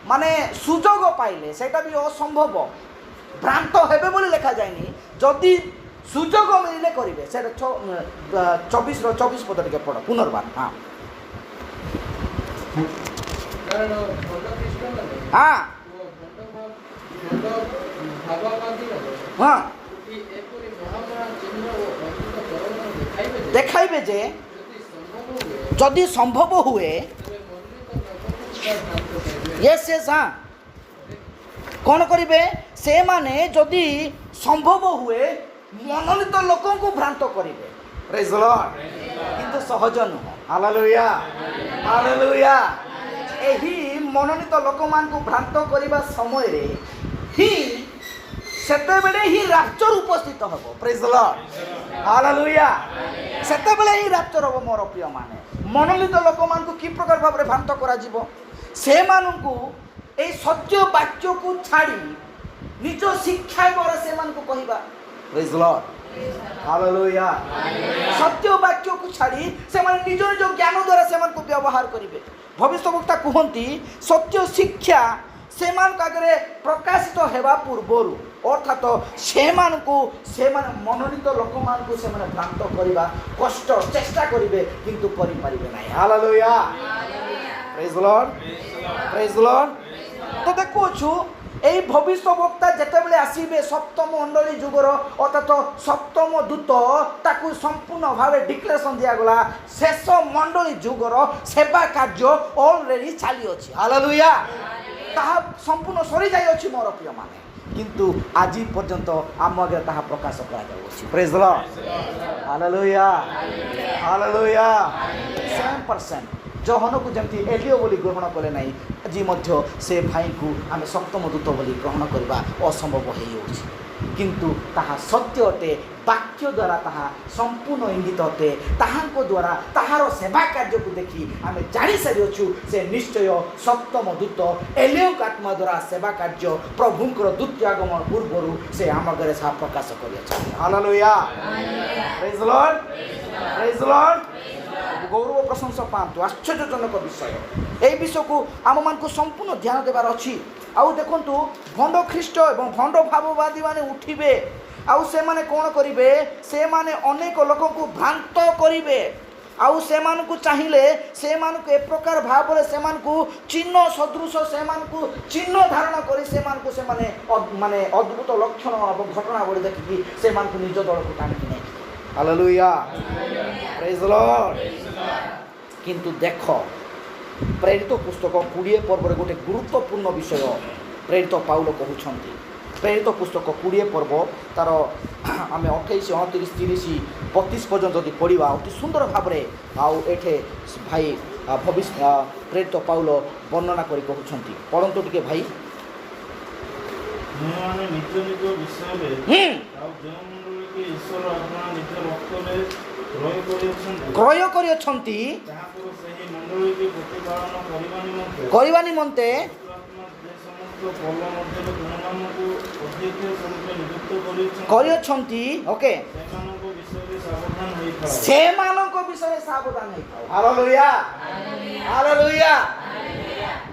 माने सुजोग पाइले सेटा भी असंभव भ्रांत हेबे बोली लिखा जायनी जदि सुजोग मिलले करिवे सेटा 24 रो 24 पद टिके पढ पुनर्बार हां कारण भंड ख्रीष्ट माने हां हां एपरि महामहा चिन्ह ओ अद्भुत परमाणु देखाइबे देखाइबे जे जदि संभव हुए यस यस हाँ कौन करिवे से माने जदि संभव हुए मनोनीत लोकों को भ्रांत करिवे प्रेज लॉर्ड किंतु सहज नुह हालेलुया हालेलुया एही मनोनीत लोक मान को भ्रांत करिबा समय रे ही सेते बेले ही राप्चर उपस्थित हबो प्रेज लॉर्ड हालेलुया सेते बेले ही राप्चर हबो मोर प्रिय माने मनोनीत लोक मान को की प्रकार भाबरे भ्रांत करा जिवो से मानकु ए सत्य वाक्य को छाड़ी निज शिक्षा द्वारा से मान को कहिबा प्रेज लॉर्ड हालेलुया सत्य वाक्य को छाड़ी से मान निज निज ज्ञान द्वारा से मान को व्यवहार करिवे भविष्यवक्ता कहंती सत्य शिक्षा से मान कागरे प्रकाशित हेबा पूर्वरु अर्थात से मान को से मान मनोनीत लोक मान को से मान भ्रांत करिबा कष्ट चेष्टा करिवे किंतु करि परिबे नाही हालेलुया प्रेज लॉर्ड तो देखो छु এই ভবিষ্যবক্তা যেতবেলে আসিবে সপ্তম মণ্ডলী যুগর অর্থাৎ সপ্তম দূত তাকে সম্পূর্ণ ভাবে ডিক্লেরেশন দিয়াগলা শেষ মণ্ডলী যুগর সেবা কার্য অলরেডি চালি অছি হালেলুয়া তাহা সম্পূর্ণ সরি যাই অছি মোর প্রিয় মানে কিন্তু আজি পর্যন্ত আম আগে তাহা প্রকাশ করা যাউছি প্রেজ লর্ড হালেলুয়া হালেলুয়া 100% जहन को जमती एलियो बोली ग्रहण कले नहीं आज मध्य से भाई को आम सप्तम दूत बोली ग्रहण करवा असंभव हो किंतु ताहा सत्य अटे वाक्य द्वारा ताहा संपूर्ण इंगित अटे ताहांको द्वारा ताहार सेवा कार्य को देखी आम जानी सारी अच्छु से निश्चय सप्तम दूत एलियो आत्मा द्वारा सेवा कार्य प्रभुंकर द्वितीय आगमन पूर्वर से आम आगे सा प्रकाश कर हालेलुया प्रेज लॉर्ड गौरव प्रशंसा पातु आश्चर्यजनक विषय এই বিষয়କୁ ଆମମାନଙ୍କୁ ସମ୍ପୂର୍ଣ୍ଣ ଧ୍ୟାନ ଦେବାର ଅଛି ଆଉ ଦେଖନ୍ତୁ ଭଣ୍ଡ ଖ୍ରୀଷ୍ଟ ଏବଂ ଭଣ୍ଡ ଭାବବାଦୀ ମାନେ ଉଠିବେ ଆଉ ସେମାନେ କ'ଣ କରିବେ ସେମାନେ ଅନେକ ଲୋକଙ୍କୁ ଭ୍ରାନ୍ତ କରିବେ ଆଉ ସେମାନଙ୍କୁ ଚାହିଁଲେ ସେମାନଙ୍କୁ ଏ ପ୍ରକାର ଭାବରେ ସେମାନଙ୍କୁ ଚିହ୍ନ ସଦୃଶ ସେମାନଙ୍କୁ ଚିହ୍ନ ଧାରଣ କରି ସେମାନଙ୍କୁ ସେମାନେ ମାନେ ଅଦ୍ଭୁତ ଲକ୍ଷଣ ଏବଂ ଘଟଣା ଭଳି ଦେଖିକି ସେମାନଙ୍କୁ ନିଜ ଦଳକୁ ଟାଣିକି ନେଇକି ହାଲେଲୁୟା ପ୍ରେଜ ଲର୍ଡ किंतु देख प्रेरित पुस्तक 20 पर्व गोटे गुरुत्वपूर्ण विषय प्रेरित पाउल कहउछंती प्रेरित पुस्तक 20 पर्व तार आम 28 29 30 32 पर्यंत जदि पढ़ा अति सुंदर भाव आउ एठे भाई भविष्य प्रेरित पाउल वर्णना करी कहउछंती पढ़ंतु टिके भाई निज निज विषय ईश्वर अपना निज रक्तरे क्रय करियछंती करबा निमंते करियछंती ओके सेमानक विषय सावधान होई हालेलुया हालेलुया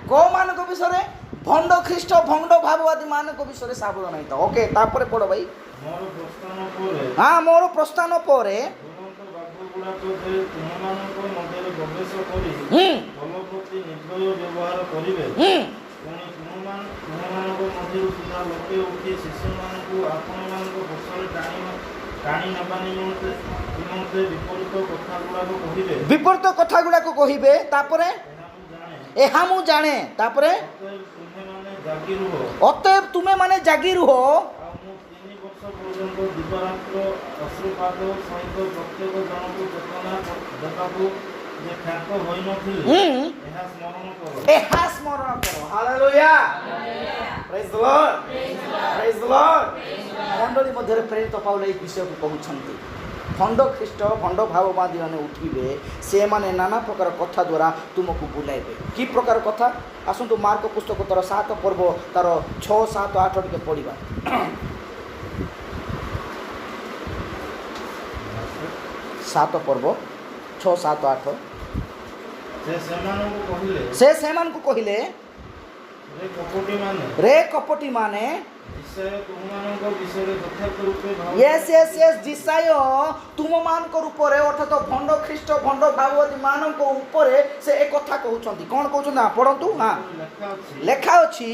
को मानक विषय भंड ख्रीष्ट भंड भाववादी मानक विषय सावधान होई ओके तापर पढ़ भाई मोर प्रस्थान पर ପୁଣି ତୁମମାନଙ୍କ ମଧ୍ୟରୁ ସୁଦ୍ଧା ଲୋକେ ଉଠି ଶିଶୁମାନଙ୍କୁ ଆପଣମାନଙ୍କ ପଛରେ ଟାଣି ନେବା ନିମନ୍ତେ ବିପରୀତ କଥା ଗୁଡ଼ାକ କହିବେ। ତାପରେ ଏହା ମୁଁ ଜାଣେ। ତାପରେ ଅତଏବ ତୁମେ ମାନେ ଜାଗି ରୁହ। ଆଉ ମୁଁ 3 ବର୍ଷ ପର୍ଯ୍ୟନ୍ତ ଦିବାରାତ୍ର ଅଶ୍ରୁପାତ ସହିତ ପ୍ରତ୍ୟେକ ଜଣକୁ ଚେତନା ଦେବାକୁ ଯେ ଖ୍ୟାତ ହୋଇନଥିଲି ଏହା ସ୍ମରଣ କର। ଏହା ସ୍ମରଣ କର। ହାଲେଲୁୟା, ପ୍ରେଜ୍ ଦ ଲର୍ଡ, ପ୍ରେଜ୍ ଦ ଲର୍ଡ। ମଣ୍ଡଳୀ ମଧ୍ୟରେ ପ୍ରେରିତ ପାଉଲ ଏହି ବିଷୟକୁ କହୁଛନ୍ତି। ଭଣ୍ଡ ଖ୍ରୀଷ୍ଟ ଭଣ୍ଡ ଭାବବାଦୀମାନେ ଉଠିବେ, ସେମାନେ ନାନା ପ୍ରକାର କଥା ଦ୍ୱାରା ତୁମକୁ ବୁଲାଇବେ। କି ପ୍ରକାର କଥା? ଆସନ୍ତୁ ମାର୍କ ପୁସ୍ତକ ତାର 7 ପର୍ବ ତାର 6, 7, 8 ଟିକେ ପଢ଼ିବା। 7 ପର୍ବ 6, 7, 8। ସେ ସେମାନଙ୍କୁ କହିଲେ ରେ କପଟି ମାନେ ତୁମମାନଙ୍କ ଉପରେ ଅର୍ଥାତ ଭଣ୍ଡ ଖ୍ରୀଷ୍ଟ ଭଣ୍ଡ ଭାଗବତୀ ମାନଙ୍କ ଉପରେ ସେ ଏ କଥା କହୁଛନ୍ତି। କ'ଣ କହୁଛନ୍ତି ନା ପଢ଼ନ୍ତୁ। ଲେଖା ଅଛି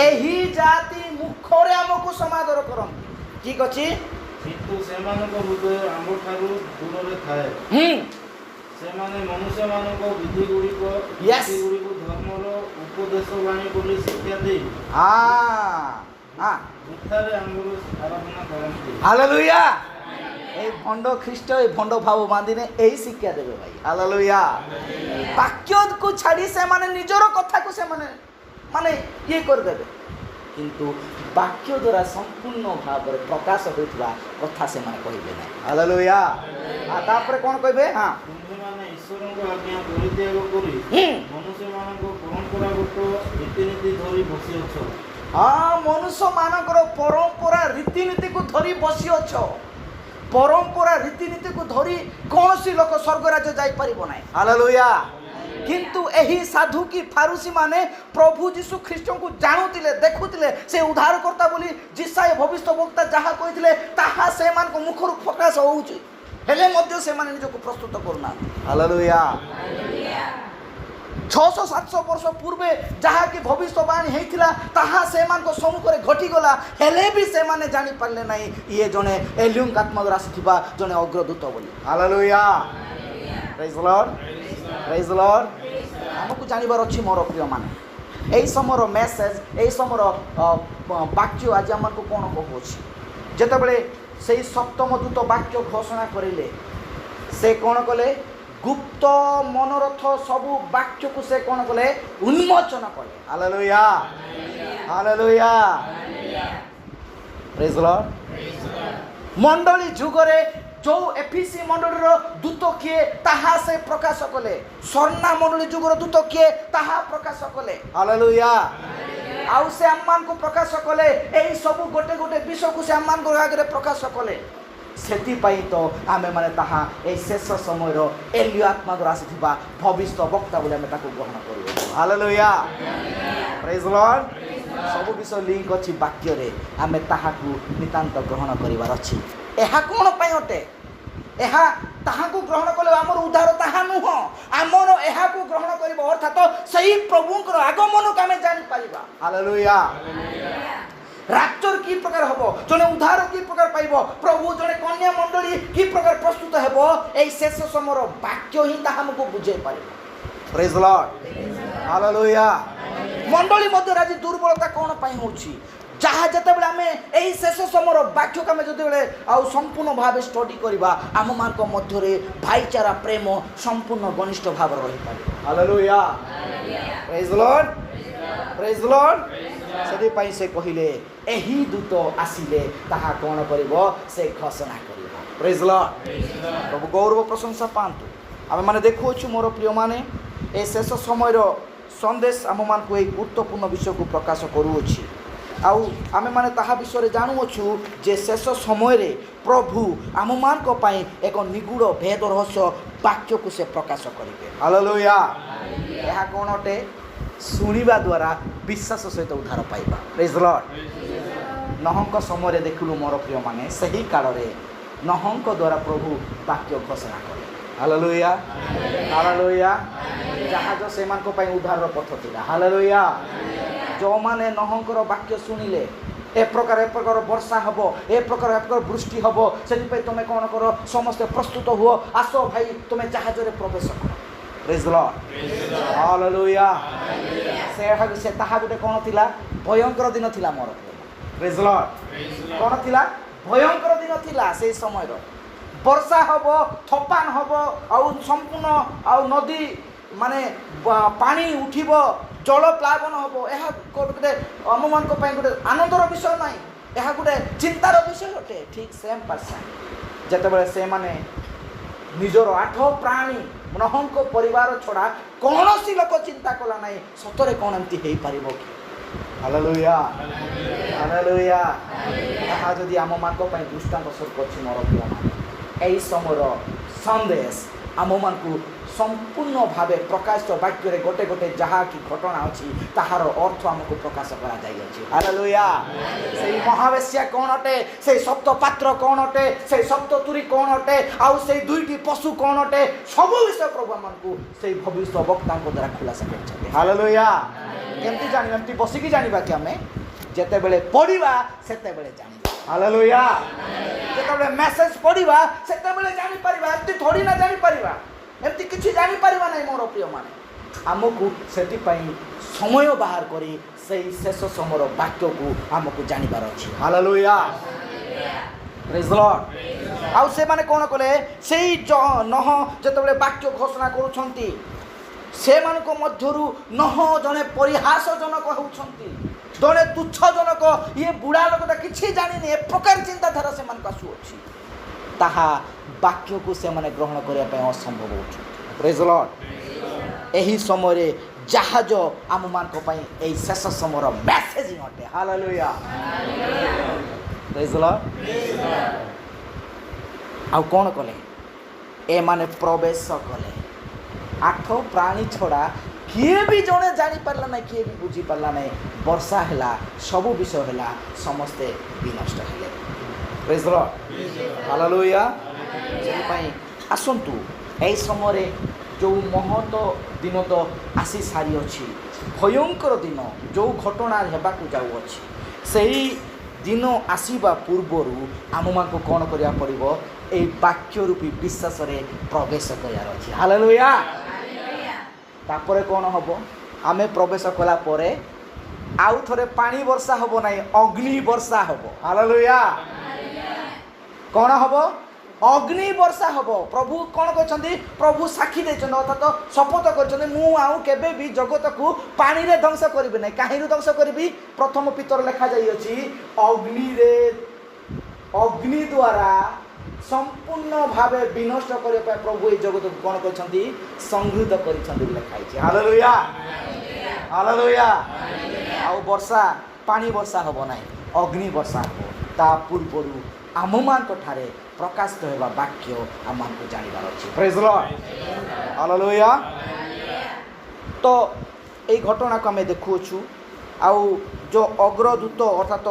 ଏହି ଜାତି ମୁଖରେ ଆମକୁ ସମାଦର କରନ୍ତି। ଠିକ ଅଛି, କିନ୍ତୁ ସେମାନଙ୍କ ହୃଦୟ ଆମ୍ଭଠାରୁ ଦୂରରେ ଥାଏ। ସେମାନେ ମନୁଷ୍ୟମାନଙ୍କ ବିଧି ଗୁଡ଼ିକୁ ଧର୍ମର ଉପଦେଶ ବାଣୀ ବୋଲି ଶିକ୍ଷା ଦେଇ ମିଥ୍ୟାରେ ଆମ୍ଭର ଆରାଧନା କରନ୍ତି। ହାଲେଲୁୟା। এই ভণ্ড খ্রিস্ট এই ভণ্ড ভাববাদীনে এই শিক্ষা দেবে ভাই। হালেলুয়া। বাক্যକୁ ଛାଡ଼ି ସେମାନେ ନିଜର କଥାକୁ ସେମାନେ ମାନେ ଇଏ କରିଦେବେ, କିନ୍ତୁ ବାକ୍ୟ ଦ୍ୱାରା ସମ୍ପୂର୍ଣ୍ଣ ଭାବରେ ପ୍ରକାଶ ହୋଇଥିବା କଥା ସେମାନେ କହିବେ ନାହିଁ। ହାଲେଲୁୟା। ତାପରେ କ'ଣ କହିବେ? ତୁମେମାନେ ଈଶ୍ୱରଙ୍କ ଆଜ୍ଞା ପରିତ୍ୟାଗ କରି ମନୁଷ୍ୟମାନଙ୍କ ପରମ୍ପରାଗତ ରୀତିନୀତି ଧରି ବସିଅଛ। ମନୁଷ୍ୟମାନଙ୍କର ପରମ୍ପରା ରୀତିନୀତିକୁ ଧରି ବସିଅଛ। ପରମ୍ପରା ରୀତିନୀତିକୁ ଧରି କୌଣସି ଲୋକ ସ୍ୱର୍ଗ ରାଜ୍ୟ ଯାଇପାରିବ ନାହିଁ। ହାଲେଲୁୟା। କିନ୍ତୁ ଏହି ସାଧୁ କି ଫାରୁସି ମାନେ ପ୍ରଭୁ ଯୀଶୁ ଖ୍ରୀଷ୍ଟଙ୍କୁ ଜାଣୁଥିଲେ, ଦେଖୁଥିଲେ, ସେ ଉଦ୍ଧାରକର୍ତ୍ତା ବୋଲି ଯିଶାୟ ଭବିଷ୍ୟବକ୍ତା ଯାହା କହିଥିଲେ ତାହା ସେମାନଙ୍କ ମୁଖରୁ ପ୍ରକାଶ ହେଉଛି, ହେଲେ ମଧ୍ୟ ସେମାନେ ନିଜକୁ ପ୍ରସ୍ତୁତ କରୁନାହାନ୍ତି। ହାଲେଲୁୟା। 600-700 ବର୍ଷ ପୂର୍ବେ ଯାହାକି ଭବିଷ୍ୟବାଣୀ ହେଇଥିଲା ତାହା ସେମାନଙ୍କ ସମ୍ମୁଖରେ ଘଟିଗଲା, ହେଲେ ବି ସେମାନେ ଜାଣିପାରିଲେ ନାହିଁ ଇଏ ଜଣେ ଏଲିୟଙ୍କ ଆତ୍ମାଦ୍ୱାରା ଆସିଥିବା ଜଣେ ଅଗ୍ରଦୂତ ବୋଲି। ହାଲେଲୁୟା। ପ୍ରେଜ୍ ଦ ଲର୍ଡ, ପ୍ରେଜ୍ ଦ ଲର୍ଡ। ଆମକୁ ଜାଣିବାର ଅଛି ମୋର ପ୍ରିୟମାନେ, ଏହି ସମୟର ମେସେଜ୍, ଏହି ସମୟର ବାକ୍ୟ ଆଜି ଆମକୁ କ'ଣ କହୁଅଛି? ଯେତେବେଳେ ସେହି ସପ୍ତମ ଦୂତ ବାକ୍ୟ ଘୋଷଣା କରିଲେ, ସେ କ'ଣ କଲେ? ଗୁପ୍ତ ମନୋରଥ ସବୁ ବାକ୍ୟକୁ ସେ କ'ଣ କଲେ? ଉନ୍ମୋଚନ କଲେ। ହାଲେଲୁୟା, ହାଲେଲୁୟା, ପ୍ରେଜ୍ ଦ ଲର୍ଡ। ମଣ୍ଡଳୀ ଯୁଗରେ ଯେଉଁ ଏଫିସି ମଣ୍ଡଳୀର ଦୂତ କିଏ ତାହା ସେ ପ୍ରକାଶ କଲେ, ସ୍ୱର୍ଣ୍ଣା ମଣ୍ଡଳୀ ଯୁଗର ଦୂତ କିଏ ତାହା ପ୍ରକାଶ କଲେ। ହାଲେଲୁୟା। ଆଉ ସେ ଆମମାନଙ୍କୁ ପ୍ରକାଶ କଲେ, ଏହି ସବୁ ଗୋଟେ ଗୋଟେ ବିଷୟକୁ ସେ ଆମମାନଙ୍କ ଆଗରେ ପ୍ରକାଶ କଲେ। ସେଥିପାଇଁ ତ ଆମେମାନେ ତାହା ଏହି ଶେଷ ସମୟର ଏଲିୟ ଆତ୍ମା ଦ୍ୱାରା ଆସିଥିବା ଭବିଷ୍ୟ ବକ୍ତା ବୋଲି ଆମେ ତାକୁ ଗ୍ରହଣ କରିବୁ। ହାଲେଲୁୟା, ପ୍ରେଜ୍ ଦ ଲର୍ଡ। ସବୁ ବିଷୟ ଲିଙ୍କ ଅଛି ବାକ୍ୟରେ, ଆମେ ତାହାକୁ ନିତାନ୍ତ ଗ୍ରହଣ କରିବାର ଅଛି। ଏହା କ'ଣ ପାଇଁ ଅଟେ? ଏହା ତାହାକୁ ଗ୍ରହଣ କଲେ ଆମର ଉଦ୍ଧାର ତାହା ନୁହଁ, ଆମର ଏହାକୁ ଗ୍ରହଣ କରିବା ଅର୍ଥାତ ସେହି ପ୍ରଭୁଙ୍କର ଆଗମନକୁ ଆମେ ଜାଣିପାରିବା। ହାଲେଲୁୟା। ରାପ୍ଚର କି ପ୍ରକାର ହେବ, ଜଣେ ଉଦ୍ଧାର କି ପ୍ରକାର ପାଇବ, ପ୍ରଭୁ ଜଣେ କନ୍ୟା ମଣ୍ଡଳୀ କି ପ୍ରକାର ପ୍ରସ୍ତୁତ ହେବ, ଏହି ଶେଷ ସମୟର ବାକ୍ୟ ହିଁ ତାହା ଆମକୁ ବୁଝେଇ ପାରିବ। ପ୍ରେଜ୍ ଦ ଲର୍ଡ, ହାଲେଲୁୟା। ମଣ୍ଡଳୀ ମଧ୍ୟରେ ଆଜି ଦୁର୍ବଳତା କ'ଣ ପାଇଁ ହେଉଛି? ଯାହା ଯେତେବେଳେ ଆମେ ଏହି ଶେଷ ସମୟର ବାକ୍ୟକୁ ଆମେ ଯେତେବେଳେ ଆଉ ସମ୍ପୂର୍ଣ୍ଣ ଭାବେ ଷ୍ଟଡି କରିବା, ଆମମାନଙ୍କ ମଧ୍ୟରେ ଭାଇଚାରା ପ୍ରେମ ସମ୍ପୂର୍ଣ୍ଣ ଘନିଷ୍ଠ ଭାବରେ ରହିପାରିବ। ହାଲେଲୁୟା, ପ୍ରେଜ୍ ଦ ଲର୍ଡ, ପ୍ରେଜ୍ ଦ ଲର୍ଡ। ସେଥିପାଇଁ ସେ କହିଲେ ଏହି ଦୂତ ଆସିଲେ ତାହା କ'ଣ କରିବ? ସେ ଘୋଷଣା କରିବ। ପ୍ରେଜ୍ ଦ ଲର୍ଡ। ପ୍ରଭୁ ଗୌରବ ପ୍ରଶଂସା ପାଆନ୍ତୁ। ଆମେମାନେ ଦେଖୁଅଛୁ ମୋର ପ୍ରିୟମାନେ, ଏ ଶେଷ ସମୟର ସନ୍ଦେଶ ଆମମାନଙ୍କୁ ଏହି ଗୁରୁତ୍ୱପୂର୍ଣ୍ଣ ବିଷୟକୁ ପ୍ରକାଶ କରୁଅଛି। ଆଉ ଆମେମାନେ ତାହା ବିଷୟରେ ଜାଣୁଅଛୁ ଯେ ଶେଷ ସମୟରେ ପ୍ରଭୁ ଆମମାନଙ୍କ ପାଇଁ ଏକ ନିଗୁଢ଼ ଭେଦ ରହସ୍ୟ ବାକ୍ୟକୁ ସେ ପ୍ରକାଶ କରିବେ। ହାଲେଲୁୟା। ଏହା କ'ଣ ଅଟେ? ଶୁଣିବା ଦ୍ୱାରା ବିଶ୍ୱାସ ସହିତ ଉଦ୍ଧାର ପାଇବା। ପ୍ରେଜ୍ ଦ ଲର୍ଡ। ନହଙ୍କ ସମୟରେ ଦେଖିଲୁ ମୋର ପ୍ରିୟମାନେ, ସେହି କାଳରେ ନହଙ୍କ ଦ୍ୱାରା ପ୍ରଭୁ ବାକ୍ୟ ଘୋଷଣା କଲେ। Hallelujah hallelujah. ଜାହାଜ ସେମାନଙ୍କ ପାଇଁ ଉଦ୍ଧାରର ପଥ ଥିଲା। ହାଲେଲୁୟା। ଯେଉଁମାନେ ନହଙ୍କର ବାକ୍ୟ ଶୁଣିଲେ ଏ ପ୍ରକାର ବର୍ଷା ହେବ, ଏ ପ୍ରକାର ବୃଷ୍ଟି ହେବ, ସେଥିପାଇଁ ତୁମେ କ'ଣ କର, ସମସ୍ତେ ପ୍ରସ୍ତୁତ ହୁଅ, ଆସ ଭାଇ ତୁମେ ଜାହାଜରେ ପ୍ରବେଶ କର। ପ୍ରେଜ୍ ଦ ଲର୍ଡ। ହାଲେଲୁୟା। ସେ ତାହା ଗୋଟେ କ'ଣ ଥିଲା? ଭୟଙ୍କର ଦିନ ଥିଲା ମୋର। ପ୍ରେଜ୍ ଦ ଲର୍ଡ। କ'ଣ ଥିଲା? ଭୟଙ୍କର ଦିନ ଥିଲା। ସେଇ ସମୟର ବର୍ଷା ହେବ, ଥପାନ ହେବ, ଆଉ ସମ୍ପୂର୍ଣ୍ଣ ଆଉ ନଦୀ ମାନେ ପାଣି ଉଠିବ, ଜଳ ପ୍ଲାବନ ହେବ। ଏହା ଗୋଟେ ଆମମାନଙ୍କ ପାଇଁ ଗୋଟେ ଆନନ୍ଦର ବିଷୟ ନାହିଁ, ଏହା ଗୋଟେ ଚିନ୍ତାର ବିଷୟ ଅଟେ। ଠିକ୍ ସେମ୍ ପର୍ସନ୍ ଯେତେବେଳେ ସେମାନେ ନିଜର 8 ପ୍ରାଣୀ ନହଙ୍କ ପରିବାର ଛଡ଼ା କୌଣସି ଲୋକ ଚିନ୍ତା କଲା ନାହିଁ ସତରେ କ'ଣ ଏମିତି ହେଇପାରିବ କି? Hallelujah hallelujah. ଏହା ଯଦି ଆମମାନଙ୍କ ପାଇଁ ଦୃଷ୍ଟାନ୍ତ ସ୍ୱରୂପ ଅଛି ମୋର ପ୍ରିୟମାନେ, ଏହି ସମୟର ସନ୍ଦେଶ ଆମମାନଙ୍କୁ ସମ୍ପୂର୍ଣ୍ଣ ଭାବେ ପ୍ରକାଶିତ ବାକ୍ୟରେ ଗୋଟେ ଗୋଟେ ଯାହାକି ଘଟଣା ଅଛି ତାହାର ଅର୍ଥ ଆମକୁ ପ୍ରକାଶ କରାଯାଇଅଛି। ହାଲେଲୁୟା। ସେଇ ମହାବେଶ୍ୟା କ'ଣ ଅଟେ, ସେଇ ସପ୍ତ ପାତ୍ର କ'ଣ ଅଟେ, ସେଇ ସପ୍ତ ତୁରୀ କ'ଣ ଅଟେ, ଆଉ ସେଇ 2ଟି ପଶୁ କ'ଣ ଅଟେ, ସବୁ ବିଷୟ ପ୍ରଭୁ ଆମମାନଙ୍କୁ ସେଇ ଭବିଷ୍ୟ ବକ୍ତାଙ୍କ ଦ୍ୱାରା ଖୁଲାସା କରିଛନ୍ତି। ହାଲେଲୁୟା। କେମିତି ଜାଣିବା? ଏମିତି ବସିକି ଜାଣିବା କି ଆମେ? ଯେତେବେଳେ ପଢ଼ିବା ସେତେବେଳେ ଜାଣିବା। ହାଲେଲୁୟା। ଯେତେବେଳେ ମେସେଜ ପଢ଼ିବା ସେତେବେଳେ ଜାଣିପାରିବା, ଏମିତି ଥୋଡ଼ି ନା ଜାଣିପାରିବା, ଏମିତି କିଛି ଜାଣିପାରିବା ନାହିଁ ମୋର ପ୍ରିୟମାନେ। ଆମକୁ ସେଥିପାଇଁ ସମୟ ବାହାର କରି ସେଇ ଶେଷ ସମୟର ବାକ୍ୟକୁ ଆମକୁ ଜାଣିବାର ଅଛି। ହାଲେଲୁୟା ପ୍ରେଜ୍ ଦ ଲର୍ଡ। ଆଉ ସେମାନେ କ'ଣ କଲେ? ସେଇ ନହ ଯେତେବେଳେ ବାକ୍ୟ ଘୋଷଣା କରୁଛନ୍ତି, ସେମାନଙ୍କ ମଧ୍ୟରୁ ନହ ଜଣେ ପରିହାସଜନକ ହେଉଛନ୍ତି, ଜଣେ ତୁଚ୍ଛଜନକ, ଇଏ ବୁଢ଼ା ଲୋକଟା କିଛି ଜାଣିନି, ଏ ପ୍ରକାର ଚିନ୍ତାଧାରା ସେମାନଙ୍କୁ ଆସୁଅଛି। ତାହା ବାକ୍ୟକୁ ସେମାନେ ଗ୍ରହଣ କରିବା ପାଇଁ ଅସମ୍ଭବ ହେଉଛନ୍ତି। ପ୍ରେଜ୍ ଦ ଲର୍ଡ। ଏହି ସମୟରେ ଜାହାଜ ଆମମାନଙ୍କ ପାଇଁ ଏହି ଶେଷ ସମୟର ମେସେଜିଂ ଅଟେ। ହାଲେଲୁୟା ପ୍ରେଜ୍ ଦ ଲର୍ଡ। ଆଉ କ'ଣ କଲେ? ଏମାନେ ପ୍ରବେଶ କଲେ। 8 ପ୍ରାଣୀ ଛଡ଼ା କିଏ ବି ଜଣେ ଜାଣିପାରିଲା ନାହିଁ, କିଏ ବି ବୁଝିପାରିଲା ନାହିଁ। ବର୍ଷା ହେଲା, ସବୁ ବିଷୟ ହେଲା, ସମସ୍ତେ ବିନଷ୍ଟ ହେଲେ। ପ୍ରେଜ୍ ଦ ଲର୍ଡ। ହାଲେଲୁୟା। ସେଥିପାଇଁ ଆସନ୍ତୁ, ଏହି ସମୟରେ ଯେଉଁ ମହତ ଦିନ ତ ଆସି ସାରିଅଛି, ଭୟଙ୍କର ଦିନ ଯେଉଁ ଘଟଣା ହେବାକୁ ଯାଉଅଛି, ସେହି ଦିନ ଆସିବା ପୂର୍ବରୁ ଆମମାନଙ୍କୁ କ'ଣ କରିବାକୁ ପଡ଼ିବ? ଏହି ବାକ୍ୟ ରୂପୀ ବିଶ୍ୱାସରେ ପ୍ରବେଶ କରିବାର ଅଛି। ହାଲେଲୁୟା। ତାପରେ କ'ଣ ହେବ? ଆମେ ପ୍ରବେଶ କଲା ପରେ ଆଉ ଥରେ ପାଣି ବର୍ଷା ହେବ ନାହିଁ, ଅଗ୍ନି ବର୍ଷା ହେବ। ହାଲେଲୁୟା। କ'ଣ ହେବ? ଅଗ୍ନି ବର୍ଷା ହେବ। ପ୍ରଭୁ କ'ଣ କରିଛନ୍ତି? ପ୍ରଭୁ ସାକ୍ଷୀ ଦେଇଛନ୍ତି, ଅର୍ଥାତ ଶପଥ କରିଛନ୍ତି, ମୁଁ ଆଉ କେବେ ବି ଜଗତକୁ ପାଣିରେ ଧ୍ୱଂସ କରିବି ନାହିଁ। କାହିଁରୁ ଧ୍ୱଂସ କରିବି? ପ୍ରଥମ ପିତର ଲେଖାଯାଇଅଛି, ଅଗ୍ନି ଦ୍ୱାରା ସମ୍ପୂର୍ଣ୍ଣ ଭାବେ ବିନଷ୍ଟ କରିବା ପାଇଁ ପ୍ରଭୁ ଏହି ଜଗତକୁ କ'ଣ କରିଛନ୍ତି? ସଂଗୃହୀତ କରିଛନ୍ତି ଲେଖାଯାଇଛି। Hallelujah hallelujah. ଆଉ ପାଣି ବର୍ଷା ହେବ ନାହିଁ, ଅଗ୍ନି ବର୍ଷା ହେବ। ତା ପୂର୍ବରୁ ଆମମାନଙ୍କଠାରେ ପ୍ରକାଶିତ ହେବା ବାକ୍ୟ ଆମମାନଙ୍କୁ ଜାଣିବାର ଅଛି। ପ୍ରେଜ୍ ଦ ଲର୍ଡ। ହାଲେଲୁୟା। ତ ଏଇ ଘଟଣାକୁ ଆମେ ଦେଖୁଅଛୁ। ଆଉ ଯେଉଁ ଅଗ୍ରଦୂତ ଅର୍ଥାତ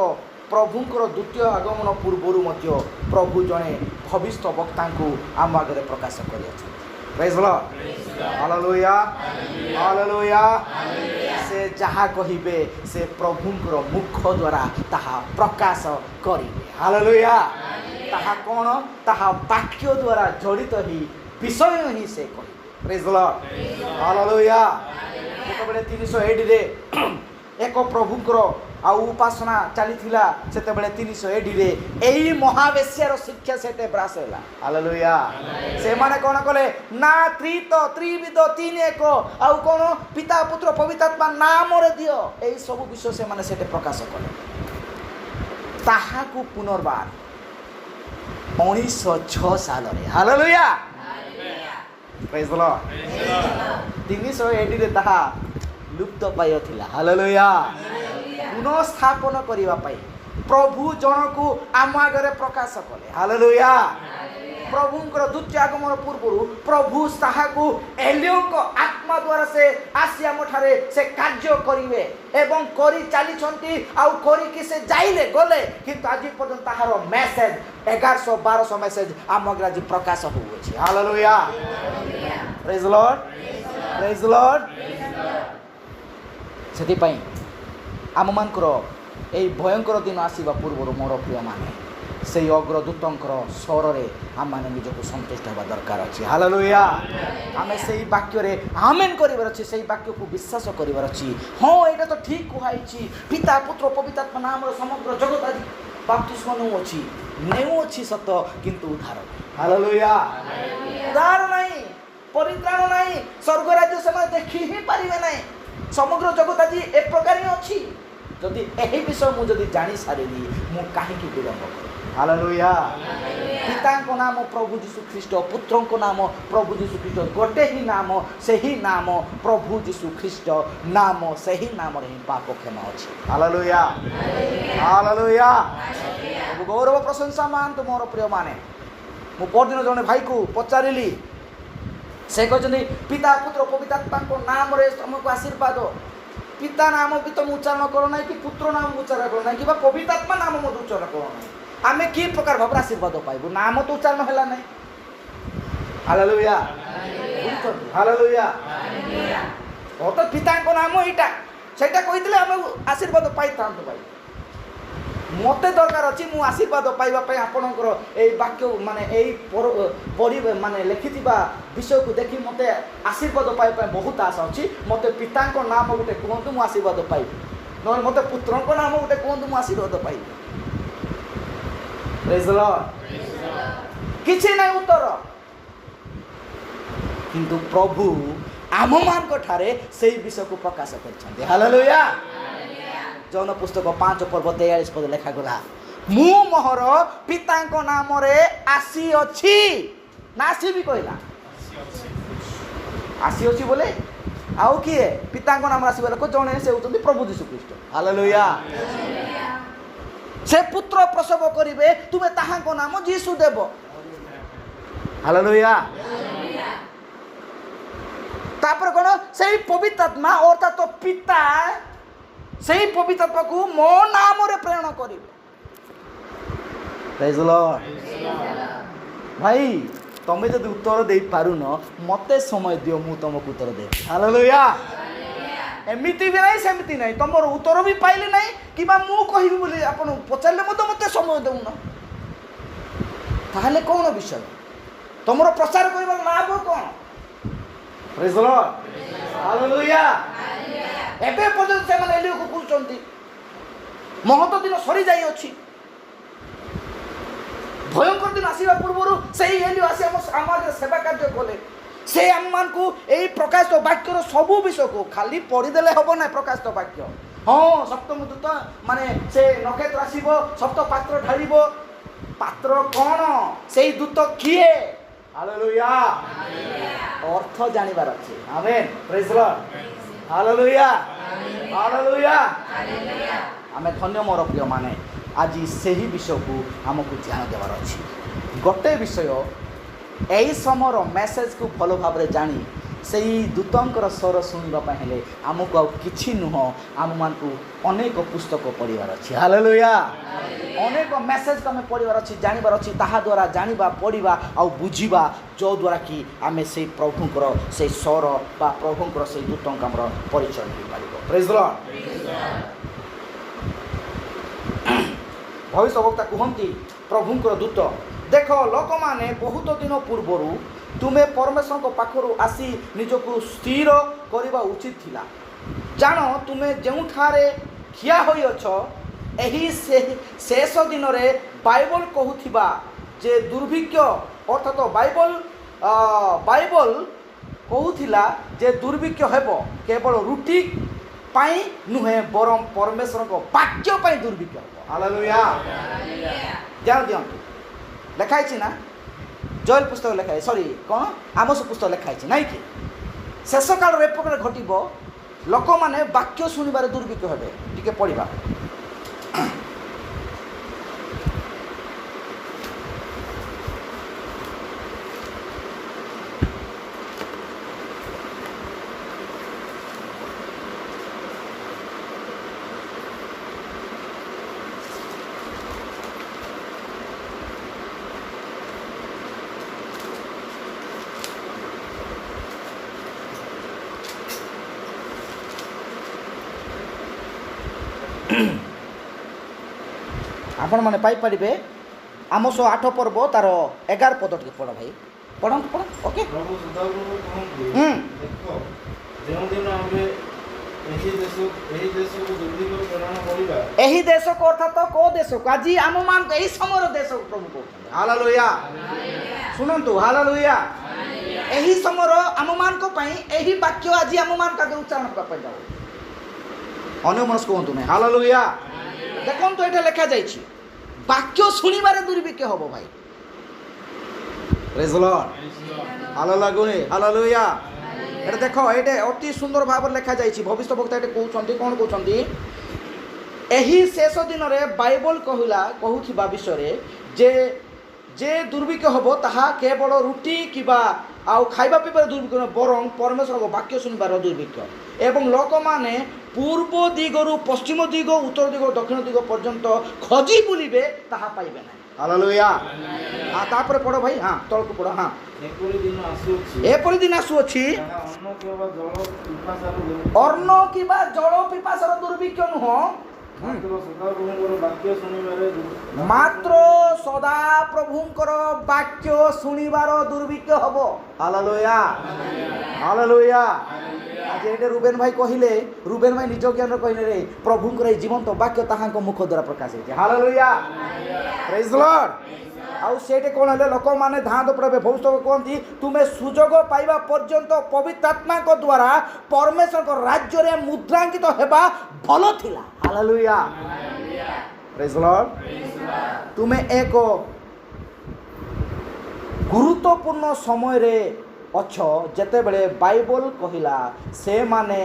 ପ୍ରଭୁଙ୍କର ଦ୍ୱିତୀୟ ଆଗମନ ପୂର୍ବରୁ ମଧ୍ୟ ପ୍ରଭୁ ଜଣେ ଭବିଷ୍ୟ ବକ୍ତାଙ୍କୁ ଆମ ଆଗରେ ପ୍ରକାଶ କରିଅଛନ୍ତି। ପ୍ରେଜ୍ ଦ ଲର୍ଡ। Hallelujah hallelujah. ସେ ଯାହା କହିବେ ସେ ପ୍ରଭୁଙ୍କର ମୁଖ ଦ୍ୱାରା ତାହା ପ୍ରକାଶ କରିବେ। ହାଲେଲୁୟା। ତାହା କ'ଣ? ତାହା ବାକ୍ୟ ଦ୍ୱାରା ଜଡ଼ିତ ହିଁ ବିଷୟ ହିଁ ସେ କହିବେ। ପ୍ରେଜ୍ ଦ ଲର୍ଡ। ହାଲେଲୁୟା। ଯେତେବେଳେ 300 AD ଏକ ପ୍ରଭୁଙ୍କର ଆଉ ଉପାସନା ଚାଲିଥିଲା, ସେତେବେଳେ 300 AD ଏହି ମହାବେଶ୍ୟାର ଶିକ୍ଷା ସେତେ ହ୍ରାସ ହେଲା। ହାଲେଲୁୟା। ସେମାନେ କ'ଣ କଲେ ନା? ତ୍ରିବିଧ 3 ଏକ ଆଉ କ'ଣ ପିତା ପୁତ୍ର ପବିତ୍ରାତ୍ମା ନାମରେ ଦିଅ, ଏହି ସବୁ ବିଷୟ ସେମାନେ ସେଠି ପ୍ରକାଶ କଲେ। ତାହାକୁ ପୁନର୍ବାର 1906 ସାଲରେ, ହାଲେଲୁୟା ପ୍ରେଜ୍ ଦ ଲର୍ଡ, 300 AD ତାହା ଲୁପ୍ତ ପାଇଥିଲା। ହାଲେଲୁୟା। ପୁନଃସ୍ଥାପନ କରିବା ପାଇଁ ପ୍ରଭୁ ଜଣକୁ ଆମ ଆଗରେ ପ୍ରକାଶ କଲେ। ହାଲେଲୁୟା। प्रभुंकर द्वितीय आगमन पूर्व प्रभु साहाकु एलियों आत्मा द्वारा से आसी आम ठारे से कार्य करिवे एवं करी चली छंती आउ करी कि से जाइले गले किंतु आज पर्यंत ताहार मेसेज 1100-1200 मेसेज आम आज प्रकाश होउछि। Hallelujah, praise the Lord, praise the Lord. सेति पई आम मानकर एई भयंकर दिन आसीबा पूर्व मोर प्रिय माने से अग्रदूतंकर स्वर आम मैंने निजक संतुष्ट होगा दरकार अच्छी। हालेलुया, आम से वाक्य रे आमेन करिवार अछि, से वाक्य को विश्वास करिवार अछि। हाँ एटा तो ठीक कुहाइछि पिता पुत्र पवित्र आत्मा नाम समग्र जगत आज बाप्तिस्म नउ अछि नेउ अछि सत किंतु उद्धार। हालेलुया, उद्धार नहीं, परित्राण नहीं, स्वर्ग राज्य से देखि ही पारिबे नहीं। समग्र जगत आज ए प्रकार ही अछि। जदि एही विषय मु जदि जानि सारिली मु काहे कि विलंब करी। हालेलुया, पिता को नाम प्रभु यीशु ख्रीष्ट, पुत्र को नाम प्रभु यीशु ख्रीष्ट, गोटे ही नाम से ही नाम प्रभु यीशु ख्रीष्ट नाम से ही नाम रे पाप क्षमा अछि। हालेलुया, हालेलुया, गौरव प्रशंसा मान तो मोर प्रिय माने मु परदिन जने भाई को पचारिली से कहते पिता पुत्र पवित्र आत्मा को नाम रे तुमको आशीर्वाद। पिता नाम भी तुम उच्चारण करो ना कि पुत्र नाम उच्चारण करो ना कि पवित्र आत्मा नाम मत उच्चारण करो ना। आमे कि प्रकार भाव आशीर्वाद पाइबु नाम तो उच्चारण हैला नहीं। हालेलुया, हालेलुया, तो पिता को नाम एटा सेटा कहितले आमे आशीर्वाद पाई थांतो भाई। मते दरकार अछि मु आशीर्वाद पाइबा पय आपनकर ए वाक्य माने एई परि माने लिखितिबा विषय को देखि मते आशीर्वाद पाइबा पय बहुत आशा अछि। मते पिता को नाम गुटे कोंतु मु आशीर्वाद पाइबि न मते पुत्र को नाम गुटे कोंतु मु आशीर्वाद पाइबि। Praise the Lord. किछि नै उत्तर किंतु प्रभु आम मान को ठारे सेई विषय को प्रकाश करछन्ते। हालेलुया, जौन पुस्तक 5:43 पद लेखा गला मु मोहर पिता को नाम रे आसी अछि ना आसी भी कहला आसी अछि बोले आउ किए पिता को नाम आसी बोले को जने से होतंती प्रभु यीशु ख्रीष्ट। हालेलुया, से पुत्र प्रसव करिवे तुमे ताहा को नाम यीशु देव। हालेलुया, तापर कोन सेई पवित्र आत्मा अर्थात तो पिता सेई पवित्र आत्मा को मो नाम रे प्रेरण करिवे। Praise the Lord. भाई तमे जदि उत्तर दे पारु न मते समय दियो मु तुमको उत्तर दे। हालेलुया, एमिति भी नहीं सेमिति नहीं तुमर उत्तर भी पाइले नहीं कि बा मु कहिबी बोली आपन पचारले मते समय देउ न ताहले कोन विषय तुमर प्रचार करिबा लाभ कोन। Praise the Lord. हालेलुया, एबे पर्यंत से माने एलियो को पूछंती महत दिन सरी जाई अछि। भयंकर दिन आसीबा पूर्वरु सेही एलियो आसी हम समाज सेवा कार्य कोले से आम को यही प्रकाशित वाक्यर सबू विषय को खाली पढ़ी देले हबो ना। प्रकाशित वाक्य हाँ सप्तम दूत माने से नक्षत्र आसीबो सप्त पात्र ढालिबो पात्र कौन से दूत किए। हालेलुया, अर्थ जानिबार अछि। Amen, praise the Lord. Hallelujah, hallelujah, आमे धन्य मोर प्रिय माने आज सही विषय को आमको ध्यान देवार अछि। गोटे विषय यही समय मेसेज को भल भाव जानी से दूतंकर स्वर शुणा हेले आमको आछि नुह आम मान को अनेक पुस्तक पढ़ार अच्छी। हालेलुया, अनेक मेसेज को आम पढ़ार अच्छी जानवर अच्छी ताहा द्वारा जानिबा पढ़ा आ बुझा जो द्वारा कि आम से प्रभुंकर से स्वर बा प्रभुंकर से दूतंक आम परिचय हो पार। Praise the Lord. भविष्यवक्ता कहती प्रभुंकर दूत देख लोक माने बहुत दिन पूर्वर तुमे परमेश्वर को पाखरु आसी निजको स्थिर करवा उचित थिला। जान तुमे जेउठारे खिया होई अछ एही शेष दिन रे बाइबल कहूथिबा जे दुर्भिक्ष अर्थात बाइबल कहूथिला जे दुर्भिक्ष हेबो केवल रुटी पाई नुहे बरम परमेश्वर को वाक्य पाई दुर्भिक्ष हेबो। हालेलुया, जान दियंतु लेखाई ना जयल पुस्तक लेखाई सॉरी कौन आमोस पुस्तक लेखाई नाई कि शेष काल रे प्रकार घटिबो लोक माने वाक्य सुनिबार दुर्भिक्ष हेबे। टिके पढ़िबा ଆପଣମାନେ ପାଇପାରିବେ ଆମ 108 ପର୍ବ ତାର 11 ପଦ ଟିକେ ପଢ଼ ଭାଇ, ପଢ଼ନ୍ତୁ ପଢ଼। ଓକେ, ପ୍ରଭୁ ସଦାପ୍ରଭୁ କହନ୍ତି, ହୁଁ। ଦେଖ ଯେଉଁଦିନ ଆମେ ଏହି ଦେଶକୁ ଦୁର୍ଭିକ୍ଷ ପ୍ରେରଣ କରିବା। ଏହି ଦେଶକୁ ଅର୍ଥାତ କୋଉ ଦେଶକୁ? ଆଜି ଆମମାନଙ୍କୁ ଏହି ସମୟର ଦେଶକୁ ପ୍ରଭୁ କହୁଛନ୍ତି। ହାଲେଲୁୟା। ଶୁଣନ୍ତୁ, ହାଲେଲୁୟା। ଏହି ସମୟର ଆମମାନଙ୍କ ପାଇଁ ଏହି ବାକ୍ୟ ଆଜି ଆମମାନଙ୍କ ଆଗରେ ଉଚ୍ଚାରଣ କରିବା ପାଇଁ ଯାଉ। ଅନ୍ୟମନସ୍କ ହୁଅନ୍ତୁ ନାହିଁ। ହାଲେଲୁୟା। ଦେଖନ୍ତୁ ଏଇଟା ଲେଖାଯାଇଛି, ବାକ୍ୟ ଶୁଣିବାରେ ଦୁର୍ଭିକ୍ଷ ହବ ଭାଇ। ପ୍ରେଜ୍ ଦ ଲର୍ଡ। Hallelujah, hallelujah. এটা দেখ, এটা অতি সুন্দর ভাবে লেখা যাইছি। ভবিষ্যৎবক্তা এটা কହୁଛନ୍ତି, কোন কହୁଛନ୍ତି? ଏହି ଶେଷ ଦିନରେ ବାଇବଲ କହୁଥିବା ବିଷୟରେ ଯେ ଦୁର୍ଭିକ୍ଷ ହେବ ତାହା କେବଳ ରୁଟି କିମ୍ବା ଆଉ ଖାଇବା ପିଇବାର ଦୁର୍ଭିକ୍ଷ ନୁହେଁ, ବରଂ ପରମେଶ୍ୱରଙ୍କ ବାକ୍ୟ ଶୁଣିବାର ଦୁର୍ଭିକ୍ଷ। ଏବଂ ଲୋକମାନେ ପୂର୍ବ ଦିଗରୁ ପଶ୍ଚିମ ଦିଗ, ଉତ୍ତର ଦିଗ, ଦକ୍ଷିଣ ଦିଗ ପର୍ଯ୍ୟନ୍ତ ଖୋଜି ବୁଲିବେ, ତାହା ପାଇବେ ନାହିଁ। ହାଲେଲୁୟା। ତାପରେ ପଢ଼ ଭାଇ, ହଁ ତଳକୁ ପଢ଼। ହଁ, ଏପରି ଦିନ ଆସୁଅଛି, ଏପରି ଦିନ ଆସୁଅଛି, ଯାହା ଅନ୍ନ କିମ୍ବା ଜଳ ପିପାସାର ଦୁର୍ଭିକ୍ଷ ନୁହଁ, ମାତ୍ର ସଦାପ୍ରଭୁଙ୍କର ବାକ୍ୟ ଶୁଣିବାରେ ମାତ୍ର ସଦାପ୍ରଭୁଙ୍କର ବାକ୍ୟ ଶୁଣିବାର ଦୁର୍ଭିକ୍ଷ ହବ। Hallelujah, hallelujah. ଆଜି ଏଇଟା ରୁବେନ ଭାଇ କହିଲେ, ରୁବେନ ଭାଇ ନିଜ ଜ୍ଞାନରେ କହିଲେ ରେ ପ୍ରଭୁଙ୍କର ଏଇ ଜୀବନ୍ତ ବାକ୍ୟ ତାହାଙ୍କ ମୁଖ ଦ୍ୱାରା ପ୍ରକାଶ ହେଇଛି। ହାଲେଲୁୟା, ପ୍ରେଜ୍ ଦ ଲର୍ଡ। ଆଉ ସେଇଠି କ'ଣ ହେଲେ ଲୋକମାନେ ଧାଆଁଦ ପ୍ରଭେ ଭବିଷ୍ୟତ କୁହନ୍ତି, ତୁମେ ସୁଯୋଗ ପାଇବା ପର୍ଯ୍ୟନ୍ତ ପବିତ୍ର ଆତ୍ମାଙ୍କ ଦ୍ୱାରା ପରମେଶ୍ୱରଙ୍କ ରାଜ୍ୟରେ ମୁଦ୍ରାଙ୍କିତ ହେବା ଭଲ ଥିଲା। ହାଲେଲୁୟା, ପ୍ରେଜ୍ ଦ ଲର୍ଡ। ତୁମେ ଏକ ଗୁରୁତ୍ୱପୂର୍ଣ୍ଣ ସମୟରେ ଅଛ ଯେତେବେଳେ ବାଇବଲ କହିଲା ସେମାନେ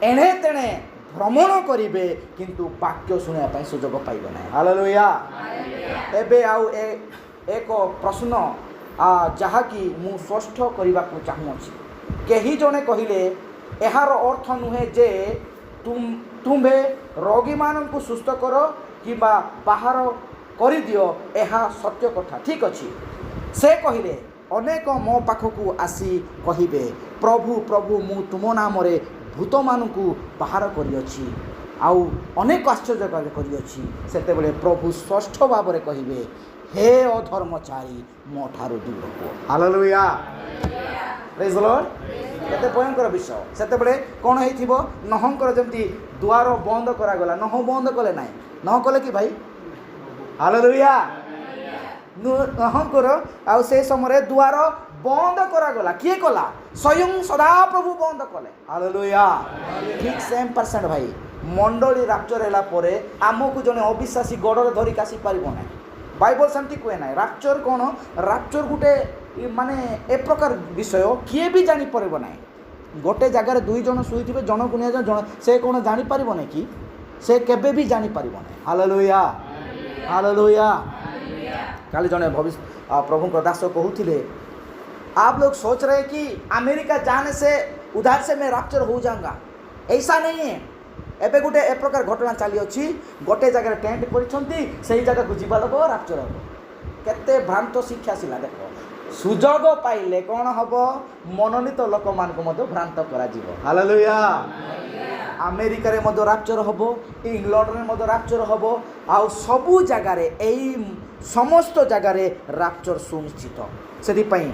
ଏଣେ ତେଣେ ଭ୍ରମଣ କରିବେ କିନ୍ତୁ ବାକ୍ୟ ଶୁଣିବା ପାଇଁ ସୁଯୋଗ ପାଇବେ ନାହିଁ। ହାଲେଲୁୟା। ଏବେ ଆଉ ଏକ ପ୍ରଶ୍ନ ଯାହାକି ମୁଁ ସ୍ପଷ୍ଟ କରିବାକୁ ଚାହୁଁଅଛି। କେହି ଜଣେ କହିଲେ ଏହାର ଅର୍ଥ ନୁହେଁ ଯେ ତୁମ୍ଭେ ରୋଗୀମାନଙ୍କୁ ସୁସ୍ଥ କର କିମ୍ବା ବାହାର କରିଦିଅ, ଏହା ସତ୍ୟ କଥା। ଠିକ୍ ଅଛି। ସେ କହିଲେ ଅନେକ ମୋ ପାଖକୁ ଆସି କହିବେ, ପ୍ରଭୁ ପ୍ରଭୁ ମୁଁ ତୁମ ନାମରେ ଭୂତମାନଙ୍କୁ ବାହାର କରିଅଛି, ଆଉ ଅନେକ ଆଶ୍ଚର୍ଯ୍ୟ କରିଅଛି। ସେତେବେଳେ ପ୍ରଭୁ ସ୍ପଷ୍ଟ ଭାବରେ କହିବେ, ହେ ଅଧର୍ମଚାରୀ ମୋ ଠାରୁ ଦୂର ହୁଅ। ହାଲେଲୁୟା, ପ୍ରେଜ୍ ଦ ଲର୍ଡ। କେତେ ଭୟଙ୍କର ବିଷୟ। ସେତେବେଳେ କ'ଣ ହେଇଥିବ? ନହଙ୍କର ଯେମିତି ଦୁଆର ବନ୍ଦ କରାଗଲା, ନହ ବନ୍ଦ କଲେ ନାହିଁ। ନହ କଲେ କି ଭାଇ? ହାଲେଲୁୟା। ନହଙ୍କର ଆଉ ସେ ସମୟରେ ଦୁଆର ବନ୍ଦ କରାଗଲା। କିଏ କଲା? ସ୍ୱୟଂ ସଦାପ୍ରଭୁ ବନ୍ଦ କଲେ। ହାଲେଲୁୟା। ଠିକ୍ ସେମ୍ ପରସେଣ୍ଟ ଭାଇ, ମଣ୍ଡଳୀ ରାପ୍ଚର ହେଲା ପରେ ଆମକୁ ଜଣେ ଅବିଶ୍ୱାସୀ ଗୋଡ଼ରେ ଧରିକି ଆସିପାରିବ ନାହିଁ। ବାଇବଲ ସେମିତି କୁହେ ନାହିଁ। ରାପ୍ଚର କ'ଣ? ରାପ୍ଚର ଗୋଟେ ମାନେ ଏ ପ୍ରକାର ବିଷୟ କିଏ ବି ଜାଣିପାରିବ ନାହିଁ। ଗୋଟେ ଜାଗାରେ ଦୁଇ ଜଣ ଶୋଇଥିବେ, ଜଣକୁ ନିଆଯାଉ, ଜଣ ସେ କ'ଣ ଜାଣିପାରିବ ନାହିଁ କି? ସେ କେବେ ବି ଜାଣିପାରିବ ନାହିଁ। Hallelujah, hallelujah. କାଲି ଜଣେ ପ୍ରଭୁଙ୍କ ଦାସ କହୁଥିଲେ, आप लोग सोच रहे हैं कि अमेरिका जाने से उधर से मैं रैप्चर हो जाऊंगा, ऐसा नहीं है। एबे गोटे ए प्रकार घटना चली अच्छी, गोटे जगह टेंट करिसंती, सेही जगह को जीवा लोग रैप्चर हो। केते भ्रांत शिक्षा सिला। देखो, सुजोग पाइले कौन हम? मनोनीत लोक मान को मध्य भ्रांत करा जीवो। हालेलुया। अमेरिका रे मध्य रैप्चर हबो, इंग्लैंड रे मध्य रैप्चर हबो, आ सबु जगह रे एई समस्त जगह रे रैप्चर सुनिश्चित। सेति पई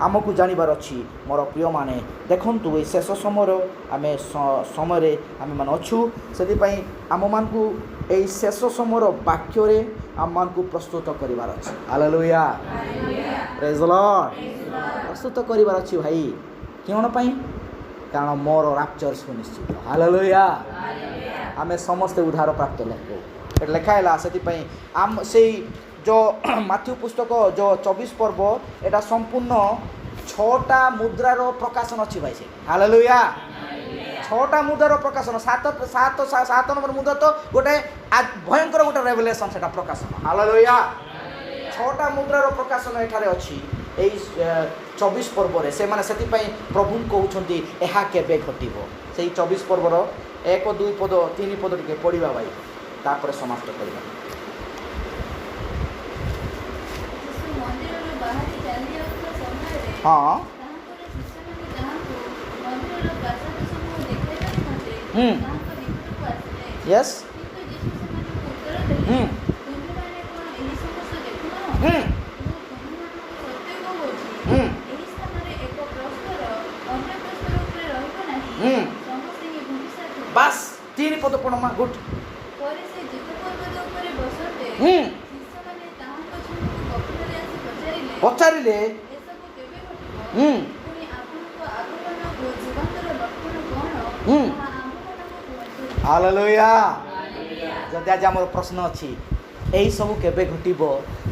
आमको जानवर अच्छी मोर प्रिय माने, देखूँ ये शेष समय आम समय आम मान अच्छू से आम मान को यही शेष समय वाक्य आम मान को प्रस्तुत करार अच्छे। Hallelujah, praise the Lord. प्रस्तुत करार अच्छी भाई, क्यों पाई? कारण मोर रैप्चर सुनिश्चित। हालेलुया। आम समस्ते उद्धार प्राप्त लोक लेखाला से आम से जो माथ्यू पुस्तक जो 24 पर्व एटा संपूर्ण 6टा मुद्रार प्रकाशन अच्छी भाई से। हालेलुया। 6टा मुद्रार प्रकाशन, 7 नंबर मुद्रा तो गोटे भयंकर गोटे रेवलेशन से प्रकाशन। हालेलुया। 6टा मुद्रार प्रकाशन एठारे अच्छी यही 24 पर्व से माने से प्रभु कहते यह केबे घटिबो। से 24 पर्वर 1, 2 पद 3 पद टिके पढ़ा भाई, तापर समाप्त करवा। हाँ, यस, ହୁଁ ତୁମେମାନେ କ'ଣ ଏହି ସମସ୍ତ ଦେଖୁନାହଁ? ହୁଁ ମୁଁ ତୁମମାନଙ୍କୁ ସତ୍ୟ କହୁଅଛି, ହୁଁ ଏହି ସ୍ଥାନରେ ଏକ ପ୍ରସ୍ତର ଅନ୍ୟ ପ୍ରସ୍ତର ଉପରେ ରହିବ ନାହିଁ। ହୁଁ। ସମସ୍ତେ ହିଁ ଭୂମି ସାଥିବେ। ବାସ୍ 3 ପଦ ପଢ଼ମା ଗୁଡ୍। ପରେ ସେ ଜିତ ପର୍ବତ ଉପରେ ବସନ୍ତେ ହୁଁ। ଶିଷ୍ୟମାନେ ତାହାଙ୍କ ଛୁଆଙ୍କୁ ଗଭୀରରେ ଆସି ପଚାରିଲେ, ପଚାରିଲେ ଏସବୁ କେବେ ଘଟିବ? ହୁଁ ପୁଣି ଆପଣଙ୍କ ଆଗମନ ଓ ଯୁଗାନ୍ତର ଲକ୍ଷଣ କ'ଣ? ହୁଁ। ତାହା ଆମ୍ଭମାନଙ୍କୁ କୁହନ୍ତୁ। ହାଲେଲୁୟା। ଯଦି ଆଜି ଆମର ପ୍ରଶ୍ନ ଅଛି ଏହି ସବୁ କେବେ ଘଟିବ,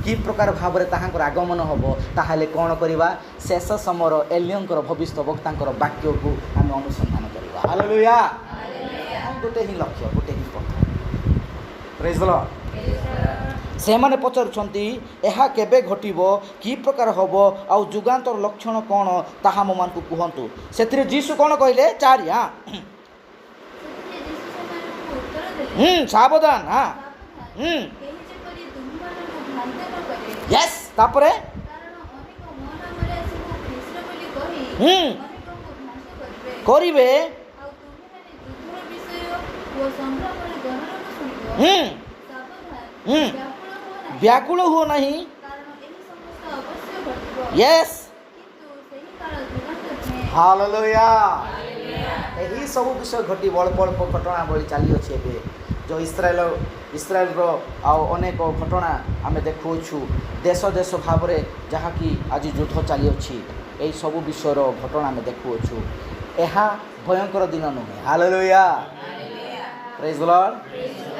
କି ପ୍ରକାର ଭାବରେ ତାହାଙ୍କର ଆଗମନ ହେବ, ତାହେଲେ କ'ଣ କରିବା? ଶେଷ ସମୟର ଏଲିୟଙ୍କର ଭବିଷ୍ୟତ ବକ୍ତାଙ୍କର ବାକ୍ୟକୁ ଆମେ ଅନୁସନ୍ଧାନ କରିବା। ହାଲେଲୁୟା। ଗୋଟେ ହିଁ ଲକ୍ଷ୍ୟ, ଗୋଟେ ହିଁ ପଥ। ପ୍ରେଜ୍ ଦ ଲର୍ଡ। ସେମାନେ ପଚାରୁଛନ୍ତି ଏହା କେବେ ଘଟିବ, କି ପ୍ରକାର ହେବ, ଆଉ ଯୁଗାନ୍ତର ଲକ୍ଷଣ କ'ଣ, ତାହା ଆମମାନଙ୍କୁ କୁହନ୍ତୁ। ସେଥିରେ ଯୀଶୁ କ'ଣ କହିଲେ? 4 ସେଥିରେ ଯୀଶୁ ସେମାନଙ୍କୁ ଉତ୍ତର ଦେଲେ, ସାବଧାନ। ସାବଧାନ, ହୁଁ। କେହି ଯେପରି ତୁମମାନଙ୍କୁ ଭ୍ରାନ୍ତ ନ କରେ। ୟେସ୍। ତାପରେ କାରଣ ଅନେକ ମୋ ନାମରେ ଆସି ମୁଁ ଖ୍ରୀଷ୍ଟ ବୋଲି କହି ହୁଁ। ଅନେକଙ୍କୁ ଭ୍ରାନ୍ତ କରିବେ। କରିବେ। ଆଉ ତୁମେମାନେ ଯୁଦ୍ଧର ବିଷୟ ଓ ସଂଗ୍ରାମର ଗଣନାକୁ ଶୁଣିବ। ହୁଁ। ସାବଧାନ, ହୁଁ। ବ୍ୟାକୁଳ ହୁଅ ନାହିଁ, ବ୍ୟାକୁଳ ହୁଅ ନାହିଁ। କାରଣ ଏହି ସମସ୍ତ ଅବଶ୍ୟ ଘଟିବ, ୟେସ୍। କିନ୍ତୁ ସେହି କାଳ ଯୁଗାନ୍ତ ନୁହେଁ। ହାଲେଲୁୟା। ଏହି ସବୁ ବିଷୟ ଘଟିବ। ଅଳ୍ପ ଅଳ୍ପ ଘଟଣା ଭଳି ଚାଲିଅଛି ଏବେ। ଯେଉଁ ଇସ୍ରାଏଲର ଆଉ ଅନେକ ଘଟଣା ଆମେ ଦେଖୁଅଛୁ, ଦେଶ ଦେଶ ଭାବରେ ଯାହାକି ଆଜି ଯୁଦ୍ଧ ଚାଲିଅଛି, ଏହି ସବୁ ବିଷୟର ଘଟଣା ଆମେ ଦେଖୁଅଛୁ। ଏହା ଭୟଙ୍କର ଦିନ ନୁହେଁ। ହାଲେଲୁୟା। ପ୍ରେଜ୍ ଦ ଲର୍ଡ।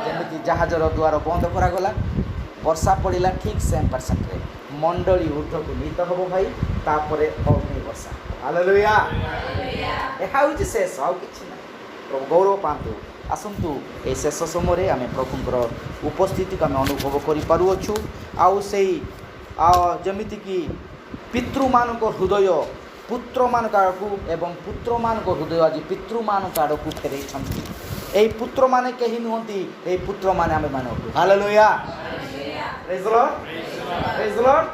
ଯେମିତି ଜାହାଜର ଦ୍ୱାର ବନ୍ଦ କରାଗଲା, ବର୍ଷା ପଡ଼ିଲା, ଠିକ୍ ସେମ୍ ପରସେଣ୍ଟରେ ମଣ୍ଡଳୀ ଉର୍ଦ୍ଧ୍ୱକୁ ନୀତ ହେବ ଭାଇ, ତାପରେ ଅଗ୍ନି ବର୍ଷା। ହାଲେଲୁୟା। ଏହା ହେଉଛି ଶେଷ, ଆଉ କିଛି ନାହିଁ। ପ୍ରଭୁ ଗୌରବ ପାଆନ୍ତୁ। ଆସନ୍ତୁ ଏହି ଶେଷ ସମୟରେ ଆମେ ପ୍ରଭୁଙ୍କର ଉପସ୍ଥିତିକୁ ଆମେ ଅନୁଭବ କରିପାରୁଅଛୁ। ଆଉ ସେଇ ଯେମିତିକି ପିତୃମାନଙ୍କ ହୃଦୟ ପୁତ୍ରମାନଙ୍କ ଆଡ଼କୁ ଏବଂ ପୁତ୍ରମାନଙ୍କ ହୃଦୟ ଆଜି ପିତୃମାନଙ୍କ ଆଡ଼କୁ ଫେରେଇଛନ୍ତି। ଏହି ପୁତ୍ରମାନେ କେହି ନୁହନ୍ତି, ଏହି ପୁତ୍ରମାନେ ଆମେମାନେ ଅଟୁ। ହାଲେଲୁୟା। ପ୍ରେଜ୍ ଦ ଲର୍ଡ। ପ୍ରେଜ୍ ଦ ଲର୍ଡ।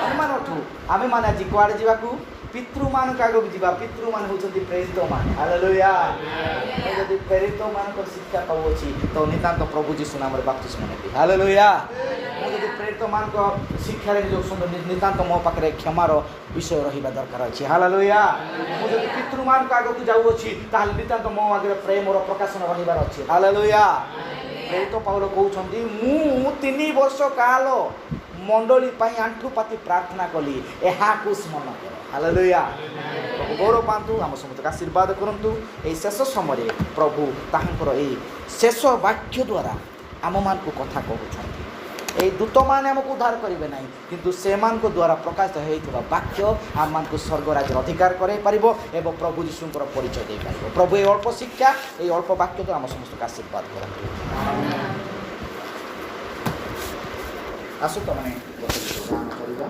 ଆମେମାନେ ଅଟୁ। ଆମେମାନେ ଆଜି କୁଆଡ଼େ ଯିବାକୁ? ପିତୃମାନଙ୍କ ଆଗକୁ ଯିବା। ପିତୃମାନେ ହେଉଛନ୍ତି ପ୍ରେରିତମାନେ। ହାଲେଲୁୟା। ଯଦି ପ୍ରେରିତମାନଙ୍କର ଶିକ୍ଷା ପାଉଅଛି ତ ନିତାନ୍ତ ପ୍ରଭୁ ଯୀଶୁ ନାମରେ ବାପ୍ତିସ୍ମ ନେବି। ହାଲେଲୁୟା। ମୁଁ ଯଦି ପ୍ରେରିତମାନଙ୍କ ଶିକ୍ଷାରେ ନିତାନ୍ତ ମୋ ପାଖରେ କ୍ଷମାର ବିଷୟ ରହିବା ଦରକାର ଅଛି। ହାଲେଲୁୟା। ମୁଁ ଯଦି ପିତୃମାନଙ୍କ ଆଗକୁ ଯାଉଅଛି ତାହେଲେ ନିତାନ୍ତ ମୋ ଆଗରେ ପ୍ରେମର ପ୍ରକାଶନ ରହିବାର ଅଛି। ହାଲେଲୁୟା। ପ୍ରେରିତ ପାଉଲ କହୁଛନ୍ତି, ମୁଁ 3 ବର୍ଷ କାଳ ମଣ୍ଡଳୀ ପାଇଁ ଆଣ୍ଠୁପାତି ପ୍ରାର୍ଥନା କଲି, ଏହାକୁ ସ୍ମରଣ କର। ହାଲେଲୁୟା। ପ୍ରଭୁ ଗୌରବ ପାଆନ୍ତୁ। ଆମ ସମସ୍ତଙ୍କୁ ଆଶୀର୍ବାଦ କରନ୍ତୁ। ଏହି ଶେଷ ସମୟରେ ପ୍ରଭୁ ତାହାଙ୍କର ଏହି ଶେଷ ବାକ୍ୟ ଦ୍ୱାରା ଆମମାନଙ୍କୁ କଥା କହୁଛନ୍ତି। ଏହି ଦୂତମାନେ ଆମକୁ ଉଦ୍ଧାର କରିବେ ନାହିଁ, କିନ୍ତୁ ସେମାନଙ୍କ ଦ୍ୱାରା ପ୍ରକାଶିତ ହୋଇଥିବା ବାକ୍ୟ ଆମମାନଙ୍କୁ ସ୍ୱର୍ଗରାଜ୍ୟର ଅଧିକାର କରାଇ ପାରିବ ଏବଂ ପ୍ରଭୁ ଯୀଶୁଙ୍କର ପରିଚୟ ଦେଇପାରିବ। ପ୍ରଭୁ ଏହି ଅଳ୍ପ ଶିକ୍ଷା, ଏହି ଅଳ୍ପ ବାକ୍ୟ ଦ୍ୱାରା ଆମ ସମସ୍ତଙ୍କୁ ଆଶୀର୍ବାଦ କରନ୍ତୁ। ଆସୁ ତମାନେ କରିବା।